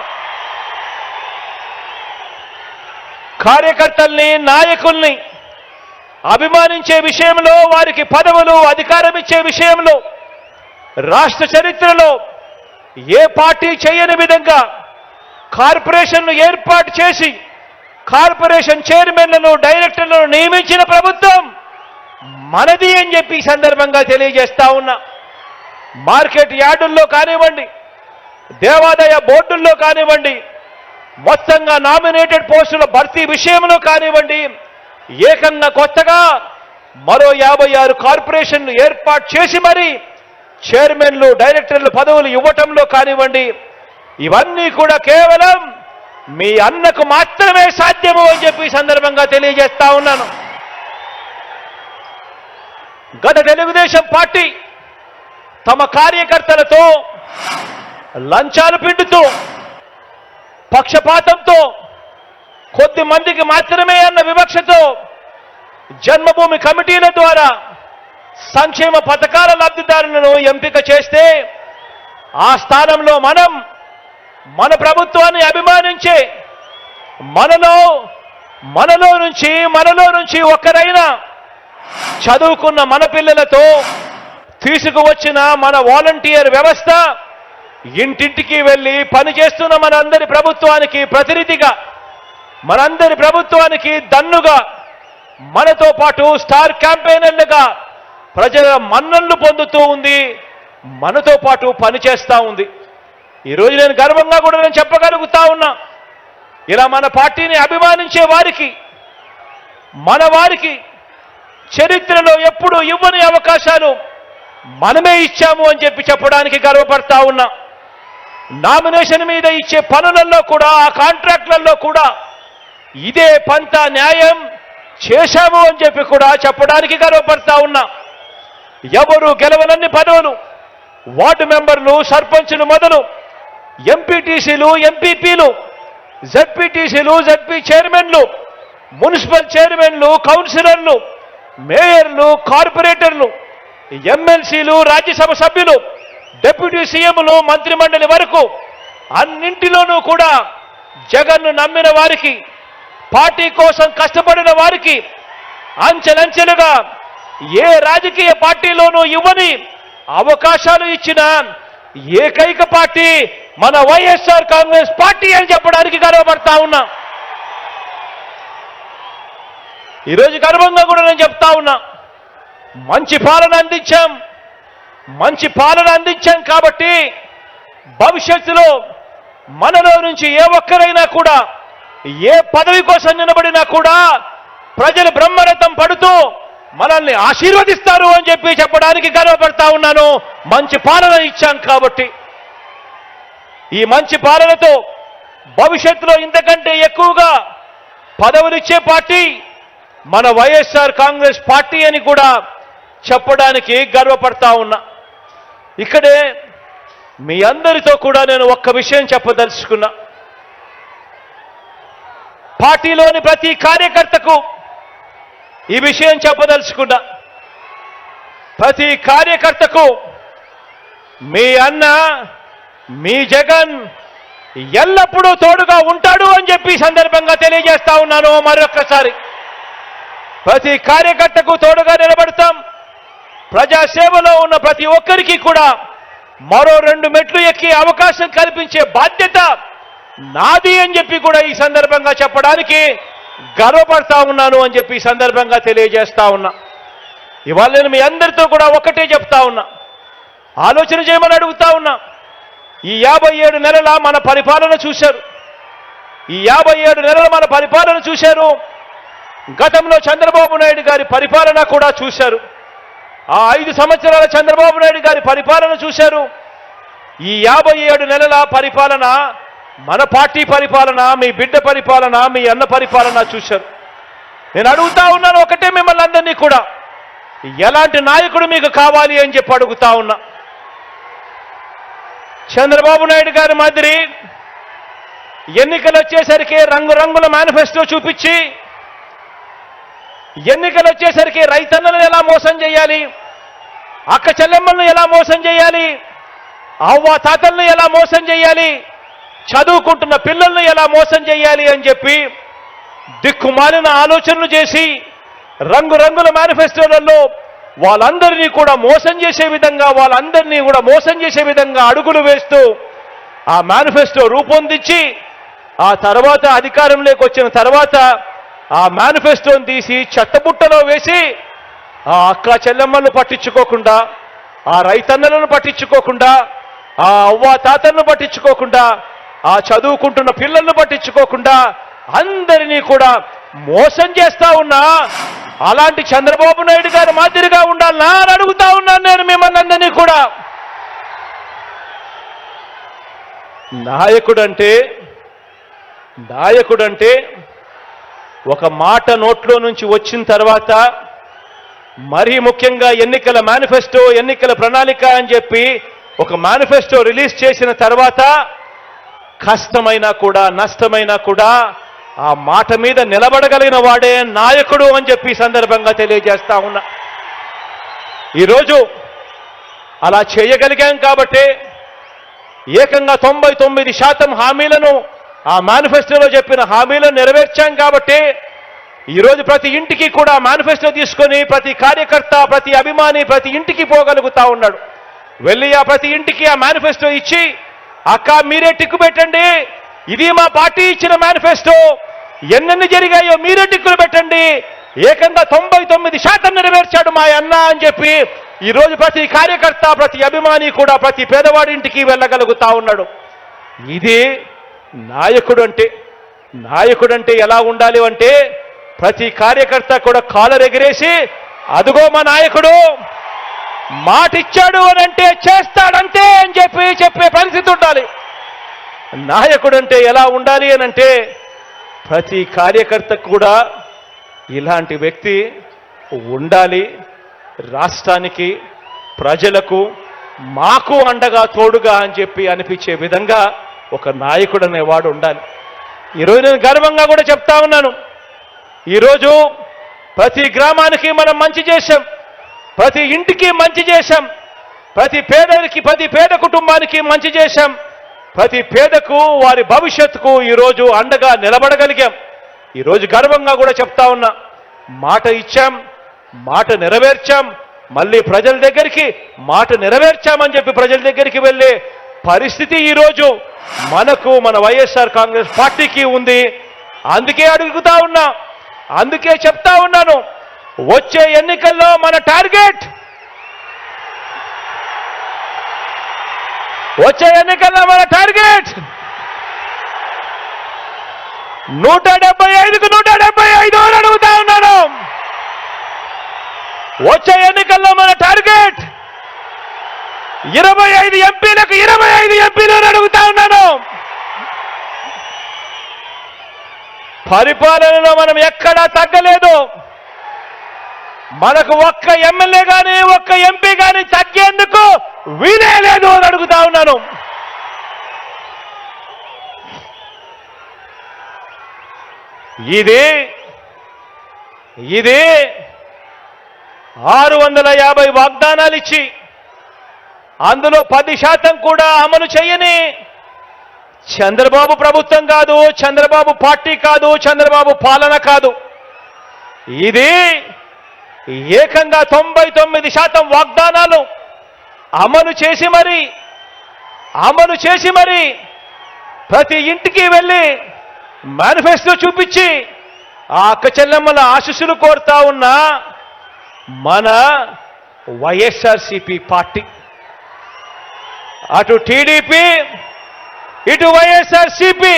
కార్యకర్తల్ని, నాయకుల్ని అభిమానించే విషయంలో, వారికి పదవులు, అధికారం ఇచ్చే విషయంలో రాష్ట్ర చరిత్రలో ఏ పార్టీ చేయని విధంగా కార్పొరేషన్ను ఏర్పాటు చేసి కార్పొరేషన్ చైర్మన్లను, డైరెక్టర్లను నియమించిన ప్రభుత్వం మనది అని చెప్పి ఈ సందర్భంగా తెలియజేస్తా ఉన్నా. మార్కెట్ యార్డుల్లో కానివ్వండి, దేవాదాయ బోర్డుల్లో కానివ్వండి, మొత్తంగా నామినేటెడ్ పోస్టుల భర్తీ విషయంలో కానివ్వండి, ఏకంగా కొత్తగా మరో 56 కార్పొరేషన్లు ఏర్పాటు చేసి మరి చైర్మన్లు, డైరెక్టర్లు పదవులు ఇవ్వటంలో కానివ్వండి, ఇవన్నీ కూడా కేవలం మీ అన్నకు మాత్రమే సాధ్యము అని చెప్పి ఈ సందర్భంగా తెలియజేస్తా ఉన్నాను. గత తెలుగుదేశం పార్టీ తమ కార్యకర్తలతో లంచాలు పిండుతూ, పక్షపాతంతో, కొద్ది మందికి మాత్రమే అన్న వివక్షతో జన్మభూమి కమిటీల ద్వారా సంక్షేమ పథకాల లబ్ధిదారులను ఎంపిక చేస్తే, ఆ స్థానంలో మన ప్రభుత్వాన్ని అభిమానించే మనలో నుంచి ఒక్కరైనా చదువుకున్న మన పిల్లలతో తీసుకువచ్చిన మన వాలంటీర్ వ్యవస్థ ఇంటింటికి వెళ్ళి పనిచేస్తున్న మనందరి ప్రభుత్వానికి ప్రతినిధిగా, మనందరి ప్రభుత్వానికి దన్నుగా, మనతో పాటు స్టార్ క్యాంపెయినర్లుగా ప్రజల మన్ననలు పొందుతూ ఉంది, మనతో పాటు పనిచేస్తూ ఉంది. ఈరోజు నేను గర్వంగా కూడా నేను చెప్పగలుగుతా ఉన్నా, ఇలా మన పార్టీని అభిమానించే వారికి, మన వారికి చరిత్రలో ఎప్పుడూ ఇవ్వని అవకాశాలు మనమే ఇచ్చాము అని చెప్పి చెప్పడానికి గర్వపడతా ఉన్నా. నామినేషన్ మీద ఇచ్చే పనులలో కూడా, ఆ కాంట్రాక్ట్లలో కూడా ఇదే పంత న్యాయం చేశాము అని చెప్పి కూడా చెప్పడానికి గర్వపడతా ఉన్నా. ఎవరు గెలవనన్ని పదవులు వార్డు మెంబర్లు, సర్పంచులు మొదలు ఎంపీటీసీలు, ఎంపీపీలు, జెడ్పీటీసీలు, జెడ్పీ చైర్మన్లు, మున్సిపల్ చైర్మన్లు, కౌన్సిలర్లు, మేయర్లు, కార్పొరేటర్లు, ఎమ్మెల్సీలు, రాజ్యసభ సభ్యులు, డిప్యూటీ సీఎంలు, మంత్రిమండలి వరకు అన్నింటిలోనూ కూడా జగన్ను నమ్మిన వారికి, పార్టీ కోసం కష్టపడిన వారికి అంచెలంచెలుగా ఏ రాజకీయ పార్టీలోనూ ఇవ్వని అవకాశాలు ఇచ్చిన ఏకైక పార్టీ మన వైఎస్ఆర్ కాంగ్రెస్ పార్టీ అని చెప్పడానికి గర్వపడతా ఉన్నా. ఈరోజు గర్వంగా కూడా నేను చెప్తా ఉన్నా, మంచి పాలన అందించాం కాబట్టి భవిష్యత్తులో మనలో నుంచి ఏ ఒక్కరైనా కూడా ఏ పదవి కోసం నిలబడినా కూడా ప్రజలు బ్రహ్మరథం పడుతూ మనల్ని ఆశీర్వదిస్తారు అని చెప్పి చెప్పడానికి గర్వపడతా ఉన్నాను. మంచి పాలన ఇచ్చాం కాబట్టి. ఈ మంచి పాలనతో భవిష్యత్తులో ఇంతకంటే ఎక్కువగా పదవులిచ్చే పార్టీ మన వైఎస్ఆర్ కాంగ్రెస్ పార్టీ అని కూడా చెప్పడానికి గర్వపడతా ఉన్నా. ఇక్కడే మీ అందరితో కూడా నేను ఒక్క విషయం చెప్పదలుచుకున్నా. పార్టీలోని ప్రతి కార్యకర్తకు ఈ విషయం చెప్పదలుచుకున్నా. ప్రతి కార్యకర్తకు మీ అన్న, మీ జగన్ ఎల్లప్పుడూ తోడుగా ఉంటాడు అని చెప్పి సందర్భంగా తెలియజేస్తా ఉన్నాను. మరొక్కసారి ప్రతి కార్యకర్తకు తోడుగా నిలబడతాం. ప్రజాసేవలో ఉన్న ప్రతి ఒక్కరికి కూడా మరో 2 మెట్లు ఎక్కి అవకాశం కల్పించే బాధ్యత నాది అని చెప్పి కూడా ఈ సందర్భంగా చెప్పడానికి గర్వపడతా ఉన్నాను అని చెప్పి ఈ సందర్భంగా తెలియజేస్తా ఉన్నా. ఇవాళ నేను మీ అందరితో కూడా ఒకటే చెప్తా ఉన్నా, ఆలోచన చేయమని అడుగుతా ఉన్నా. ఈ 57 నెలల మన పరిపాలన చూశారు. ఈ 57 నెలల మన పరిపాలన చూశారు. గతంలో చంద్రబాబు నాయుడు గారి పరిపాలన కూడా చూశారు. ఆ 5 సంవత్సరాల చంద్రబాబు నాయుడు గారి పరిపాలన చూశారు. ఈ 57 నెలల పరిపాలన మన పార్టీ పరిపాలన, మీ బిడ్డ పరిపాలన, మీ అన్న పరిపాలన చూశారు. నేను అడుగుతా ఉన్నాను ఒకటే మిమ్మల్ని అందరినీ కూడా, ఎలాంటి నాయకుడు మీకు కావాలి అని చెప్పి అడుగుతా ఉన్నా. చంద్రబాబు నాయుడు గారి మాదిరి ఎన్నికలు వచ్చేసరికి రంగురంగుల మేనిఫెస్టో చూపించి, ఎన్నికలు వచ్చేసరికి రైతన్నలను ఎలా మోసం చేయాలి, అక్క చెల్లెమ్మలను ఎలా మోసం చేయాలి, అవ్వ తాతలను ఎలా మోసం చేయాలి, చదువుకుంటున్న పిల్లలను ఎలా మోసం చేయాలి అని చెప్పి దిక్కుమాలిన ఆలోచనలు చేసి రంగురంగుల మేనిఫెస్టోలలో వాళ్ళందరినీ కూడా మోసం చేసే విధంగా అడుగులు వేస్తూ ఆ మేనిఫెస్టో రూపొందించి ఆ తర్వాత అధికారంలోకి వచ్చిన తర్వాత ఆ మేనిఫెస్టోని తీసి చెత్తబుట్టలో వేసి ఆ అక్క చెల్లెమ్మలను పట్టించుకోకుండా, ఆ రైతన్నలను పట్టించుకోకుండా, ఆ అవ్వ తాతలను పట్టించుకోకుండా, ఆ చదువుకుంటున్న పిల్లలను పట్టించుకోకుండా అందరినీ కూడా మోసం చేస్తా ఉన్నా అలాంటి చంద్రబాబు నాయుడు గారి మాదిరిగా ఉండాలనా అని అడుగుతా ఉన్నాను నేను మిమ్మల్ని అందరినీ కూడా. నాయకుడంటే ఒక మాట నోట్లో నుంచి వచ్చిన తర్వాత, మరీ ముఖ్యంగా ఎన్నికల మేనిఫెస్టో, ఎన్నికల ప్రణాళిక అని చెప్పి ఒక మేనిఫెస్టో రిలీజ్ చేసిన తర్వాత కష్టమైనా కూడా నష్టమైనా కూడా ఆ మాట మీద నిలబడగలిగిన వాడే నాయకుడు అని చెప్పి సందర్భంగా తెలియజేస్తా ఉన్నా. ఈరోజు అలా చేయగలిగాం కాబట్టి ఏకంగా 99% హామీలను, ఆ మేనిఫెస్టోలో చెప్పిన హామీలను నెరవేర్చాం కాబట్టి ఈరోజు ప్రతి ఇంటికి కూడా మేనిఫెస్టో తీసుకొని ప్రతి కార్యకర్త, ప్రతి అభిమాని ప్రతి ఇంటికి పోగలుగుతా ఉన్నాడు. వెళ్ళి ఆ ప్రతి ఇంటికి ఆ మేనిఫెస్టో ఇచ్చి, అక్క మీరే టిక్కు పెట్టండి, ఇది మా పార్టీ ఇచ్చిన మేనిఫెస్టో, ఎన్నెన్ని జరిగాయో మీరే టిక్కులు పెట్టండి, ఏకంగా 99% నెరవేర్చాడు మా అన్న అని చెప్పి ఈరోజు ప్రతి కార్యకర్త, ప్రతి అభిమాని కూడా ప్రతి పేదవాడి ఇంటికి వెళ్ళగలుగుతా ఉన్నాడు. ఇది నాయకుడంటే ఎలా ఉండాలి అంటే, ప్రతి కార్యకర్త కూడా కాలర్ ఎగిరేసి అదుగో మా నాయకుడు మాటిచ్చాడు అని అంటే చేస్తాడంతే అని చెప్పే పరిస్థితి ఉండాలి. నాయకుడంటే ఎలా ఉండాలి అని అంటే, ప్రతి కార్యకర్త కూడా ఇలాంటి వ్యక్తి ఉండాలి. రాష్ట్రానికి, ప్రజలకు, మాకు అండగా తోడుగా అని చెప్పి అనిపించే విధంగా ఒక నాయకుడు అనేవాడు ఉండాలి. ఈరోజు నేను గర్వంగా కూడా చెప్తా ఉన్నాను, ఈరోజు ప్రతి గ్రామానికి మనం మంచి చేశాం, ప్రతి ఇంటికి మంచి చేశాం, ప్రతి పేద కుటుంబానికి మంచి చేశాం, ప్రతి పేదకు వారి భవిష్యత్తుకు ఈరోజు అండగా నిలబడగలిగాం. ఈరోజు గర్వంగా కూడా చెప్తా ఉన్నా, మాట ఇచ్చాం, మాట నెరవేర్చాం, మళ్ళీ ప్రజల దగ్గరికి మాట నెరవేర్చామని చెప్పి ప్రజల దగ్గరికి వెళ్ళే పరిస్థితి ఈరోజు మనకు, మన వైఎస్ఆర్ కాంగ్రెస్ పార్టీకి ఉంది. అందుకే అడుగుతా ఉన్నా, అందుకే చెప్తా ఉన్నాను, వచ్చే ఎన్నికల్లో మన టార్గెట్ వచ్చే ఎన్నికల్లో మన టార్గెట్ 175కు 175 అని అడుగుతా ఉన్నాను. వచ్చే ఎన్నికల్లో మన టార్గెట్ 25 ఎంపీలకు 25 ఎంపీలు అని అడుగుతా ఉన్నాను. పరిపాలనలో మనం ఎక్కడా తగ్గలేదు. మనకు ఒక్క ఎమ్మెల్యే కానీ ఒక్క ఎంపీ కానీ తగ్గేందుకు వీలే లేదు అని అడుగుతా ఉన్నాను. ఇది 650 వాగ్దానాలు ఇచ్చి అందులో 10% కూడా అమలు చేయని చంద్రబాబు ప్రభుత్వం కాదు, చంద్రబాబు పార్టీ కాదు, చంద్రబాబు పాలన కాదు. ఇది ఏకంగా 99% వాగ్దానాలు అమలు చేసి మరి ప్రతి ఇంటికి వెళ్ళి మేనిఫెస్టో చూపించి ఆ అక్క చెల్లెమ్మల ఆశీస్సులు కోరుతా ఉన్న మన వైఎస్ఆర్సీపీ పార్టీ. అటు టీడీపీ, ఇటు వైఎస్ఆర్సీపీ,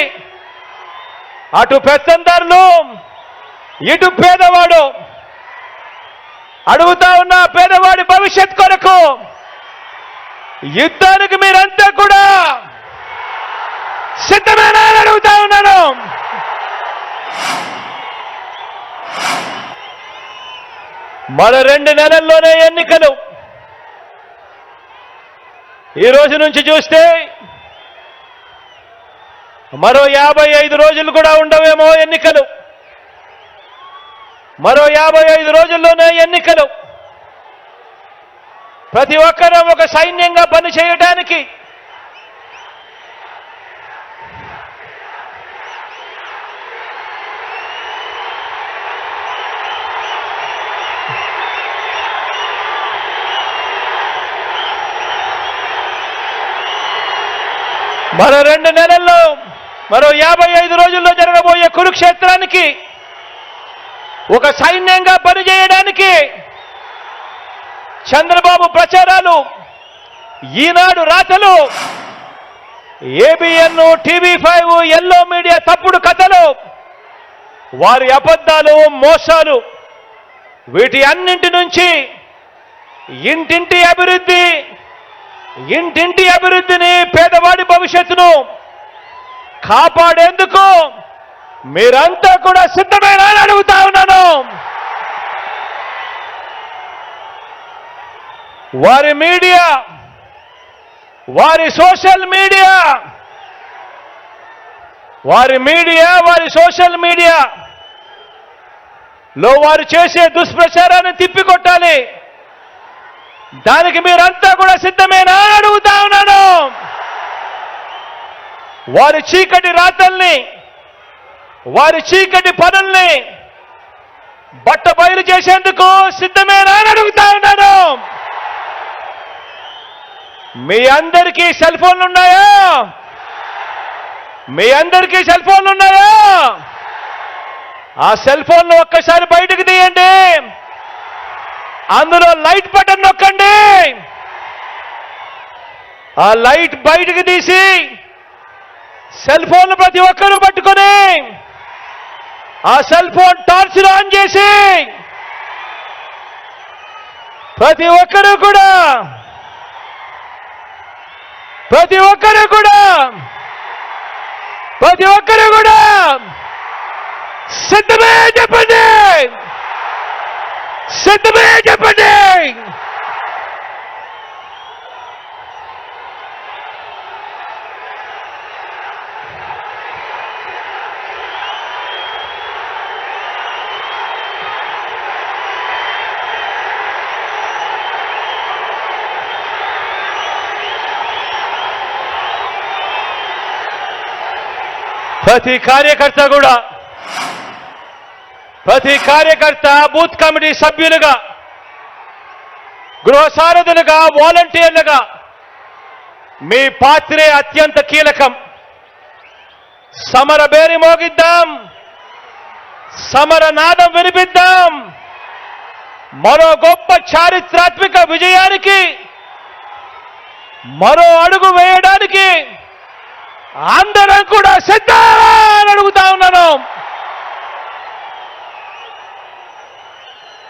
అటు పెత్తందారులు, ఇటు పేదవాడు. అడుగుతా ఉన్న పేదవాడి భవిష్యత్ కొరకు యుద్ధానికి మీరంతా కూడా సిద్ధమేనా అని అడుగుతా ఉన్నాను. మరో 2 నెలల్లోనే ఎన్నికలు. ఈ రోజు నుంచి చూస్తే మరో 55 రోజులు కూడా ఉండవేమో ఎన్నికలు. మరో 55 రోజుల్లోనే ఎన్నికలు. ప్రతి ఒక్కరూ ఒక సైన్యంగా పని చేయడానికి మరో 2 నెలల్లో మరో 55 రోజుల్లో జరగబోయే కురుక్షేత్రానికి ఒక సైన్యంగా పనిచేయడానికి చంద్రబాబు ప్రచారాలు, ఈనాడు రాతలు, ఏబిఎన్, టీవీ5, ఎల్లో మీడియా తప్పుడు కథలు, వారి అబద్ధాలు, మోసాలు, వీటి అన్నింటి నుంచి ఇంటింటి అభివృద్ధిని, పేదవాడి భవిష్యత్తును కాపాడేందుకు మీరంతా కూడా సిద్ధమేనా అని అడుగుతా ఉన్నాను. వారి మీడియా, వారి సోషల్ మీడియా లో వారు చేసే దుష్ప్రచారాన్ని తిప్పికొట్టాలి. దానికి మీరంతా కూడా సిద్ధమేనా అని అడుగుతా ఉన్నాను. వారి చీకటి రాతల్ని, వారి చీకటి పనుల్ని బట్టబయలు చేసేందుకు సిద్ధమేనా అని అడుగుతా ఉన్నాను. మీ అందరికీ సెల్ ఫోన్లు ఉన్నాయా? ఆ సెల్ ఫోన్లు ఒక్కసారి బయటకు తీయండి. అందులో లైట్ బటన్ నొక్కండి. ఆ లైట్ బయటకు తీసి సెల్ ఫోన్లు ప్రతి ఒక్కరూ పట్టుకొని ఆ సెల్ ఫోన్ టార్చ్ ఆన్ చేసి ప్రతి ఒక్కరూ కూడా సిద్ధమే చెప్పండి. ప్రతి కార్యకర్త బూత్ కమిటీ సభ్యులుగా, గృహ సారథులుగా, వాలంటీర్లుగా మీ పాత్రే అత్యంత కీలకం. సమర బేరి మోగిద్దాం, సమర నాదం వినిపిద్దాం. మరో గొప్ప చారిత్రాత్మక విజయానికి మరో అడుగు వేయడానికి అందరం కూడా సిద్ధమని అడుగుతా ఉన్నాను.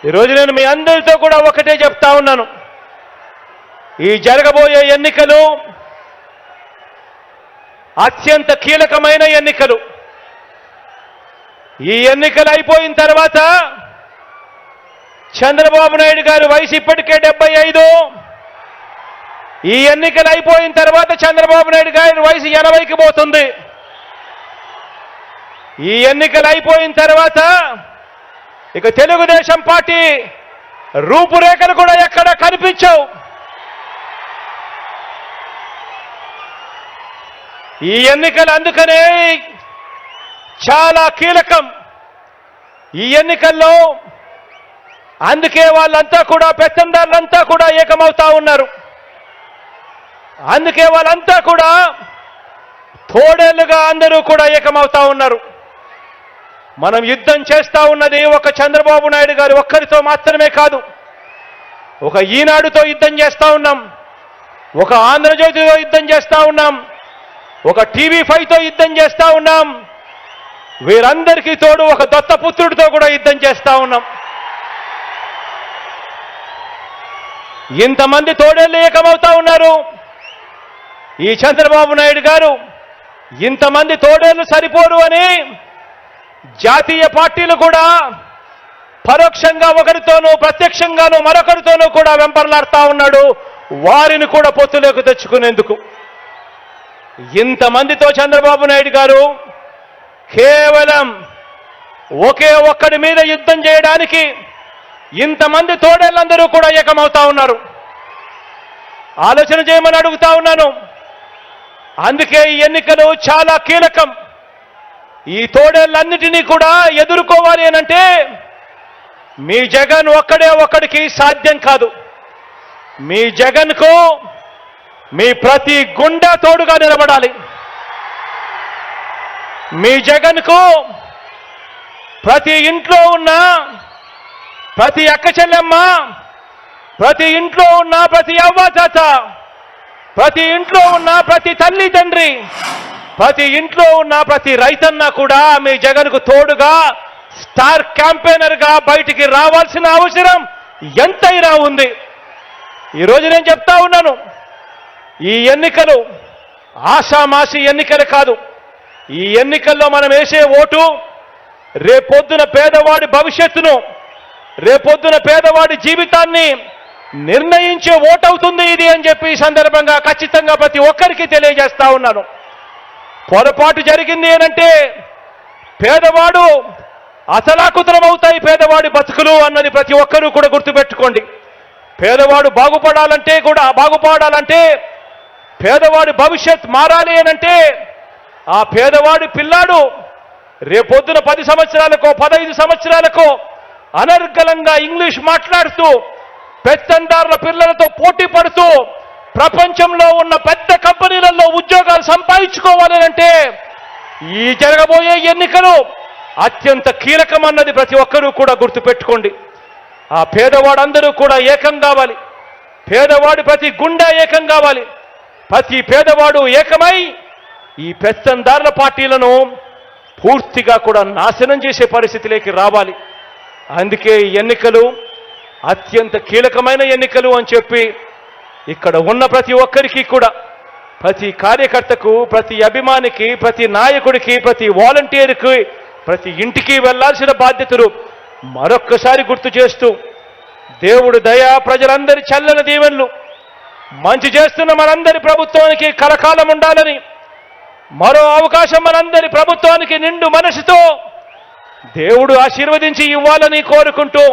ఈరోజు నేను మీ అందరితో కూడా ఒకటే చెప్తా ఉన్నాను. ఈ జరగబోయే ఎన్నికలు అత్యంత కీలకమైన ఎన్నికలు. ఈ ఎన్నికలు అయిపోయిన తర్వాత చంద్రబాబు నాయుడు గారి వయసు ఇప్పటికే 75. ఈ ఎన్నికలు అయిపోయిన తర్వాత చంద్రబాబు నాయుడు గారి వయసు 80కి పోతుంది. ఈ ఎన్నికలు అయిపోయిన తర్వాత ఇక తెలుగుదేశం పార్టీ రూపురేఖలు కూడా ఎక్కడ కనిపించవు. ఈ ఎన్నికలు అందుకనే చాలా కీలకం. ఈ ఎన్నికల్లో అందుకే వాళ్ళంతా కూడా పెత్తందారులంతా కూడా ఏకమవుతా ఉన్నారు. అందుకే వాళ్ళంతా కూడా తోడేళ్లుగా అందరూ కూడా ఏకమవుతా ఉన్నారు. మనం యుద్ధం చేస్తా ఉన్నది ఒక చంద్రబాబు నాయుడు గారు ఒక్కరితో మాత్రమే కాదు. ఒక ఈనాడుతో యుద్ధం చేస్తా ఉన్నాం, ఒక ఆంధ్రజ్యోతితో యుద్ధం చేస్తా ఉన్నాం, ఒక TV5తో యుద్ధం చేస్తా ఉన్నాం. వీరందరికీ తోడు ఒక దత్తపుత్రుడితో కూడా యుద్ధం చేస్తా ఉన్నాం. ఇంతమంది తోడేళ్ళు ఏకమవుతా ఉన్నారు. ఈ చంద్రబాబు నాయుడు గారు ఇంతమంది తోడేళ్ళు సరిపోరు అని జాతీయ పార్టీలు కూడా పరోక్షంగా ఒకరితోనూ ప్రత్యక్షంగానూ మరొకరితోనూ కూడా వెంపర్లాడుతా ఉన్నాడు, వారిని కూడా పొత్తులోకి తెచ్చుకునేందుకు. ఇంతమందితో చంద్రబాబు నాయుడు గారు కేవలం ఒకే ఒక్కడి మీద యుద్ధం చేయడానికి ఇంతమంది తోడేళ్ళందరూ కూడా ఏకమవుతా ఉన్నారు. ఆలోచన చేయమని అడుగుతా ఉన్నాను. అందుకే ఈ ఎన్నికలు చాలా కీలకం. ఈ తోడేళ్ళన్నిటినీ కూడా ఎదుర్కోవాలి అనంటే మీ జగన్ ఒక్కడికి సాధ్యం కాదు. మీ జగన్కు మీ ప్రతి గుండా తోడుగా నిలబడాలి. మీ జగన్కు ప్రతి ఇంట్లో ఉన్న ప్రతి అక్క చెల్లెమ్మ, ప్రతి ఇంట్లో ఉన్న ప్రతి అవ్వాతాత, ప్రతి ఇంట్లో ఉన్న ప్రతి తల్లి తండ్రి, ప్రతి ఇంట్లో ఉన్న ప్రతి రైతన్న కూడా మీ జగన్కు తోడుగా స్టార్ క్యాంపెయినర్గా బయటికి రావాల్సిన అవసరం ఎంతైనా ఉంది. ఈరోజు నేను చెప్తా ఉన్నాను, ఈ ఎన్నికలు ఆషామాషి ఎన్నికలు కాదు. ఈ ఎన్నికల్లో మనం వేసే ఓటు రేపొద్దున పేదవాడి భవిష్యత్తును, రేపొద్దున పేదవాడి జీవితాన్ని నిర్ణయించే ఓటవుతుంది ఇది అని చెప్పి ఈ సందర్భంగా ఖచ్చితంగా ప్రతి ఒక్కరికి తెలియజేస్తా ఉన్నాను. పొరపాటు జరిగింది ఏనంటే పేదవాడు అసలాకుతలం అవుతాయి పేదవాడి బతుకులు అన్నది ప్రతి ఒక్కరూ కూడా గుర్తుపెట్టుకోండి. పేదవాడు బాగుపడాలంటే పేదవాడి భవిష్యత్ మారాలి అనంటే ఆ పేదవాడి పిల్లాడు రేపొద్దున 10 సంవత్సరాలకో 15 సంవత్సరాలకో అనర్గళంగా ఇంగ్లీష్ మాట్లాడుతూ పెత్తందారుల పిల్లలతో పోటీ పడుతూ ప్రపంచంలో ఉన్న పెద్ద కంపెనీలలో ఉద్యోగాలు సంపాదించుకోవాలి అంటే ఈ జరగబోయే ఎన్నికలు అత్యంత కీలకమన్నది ప్రతి ఒక్కరూ కూడా గుర్తుపెట్టుకోండి. ఆ పేదవాడందరూ కూడా ఏకం కావాలి. పేదవాడి ప్రతి గుండె ఏకం కావాలి. ప్రతి పేదవాడు ఏకమై ఈ పెత్తందారుల పార్టీలను పూర్తిగా కూడా నాశనం చేసే పరిస్థితిలోకి రావాలి. అందుకే ఈ ఎన్నికలు అత్యంత కీలకమైన ఎన్నికలు అని చెప్పి ఇక్కడ ఉన్న ప్రతి ఒక్కరికి కూడా, ప్రతి కార్యకర్తకు, ప్రతి అభిమానికి, ప్రతి నాయకుడికి, ప్రతి వాలంటీర్కి, ప్రతి ఇంటికి వెళ్లాల్సిన బాధ్యతలు మరొక్కసారి గుర్తు చేస్తూ దేవుడు దయ, ప్రజలందరి చల్లని దీవెనలు మంచి చేస్తున్న మనందరి ప్రభుత్వానికి కలకాలం ఉండాలని, మరో అవకాశం మనందరి ప్రభుత్వానికి నిండు మనసుతో దేవుడు ఆశీర్వదించి ఇవ్వాలని కోరుకుంటూ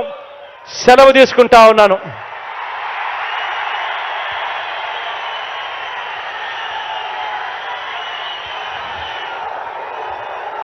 సెలవు తీసుకుంటా ఉన్నాను.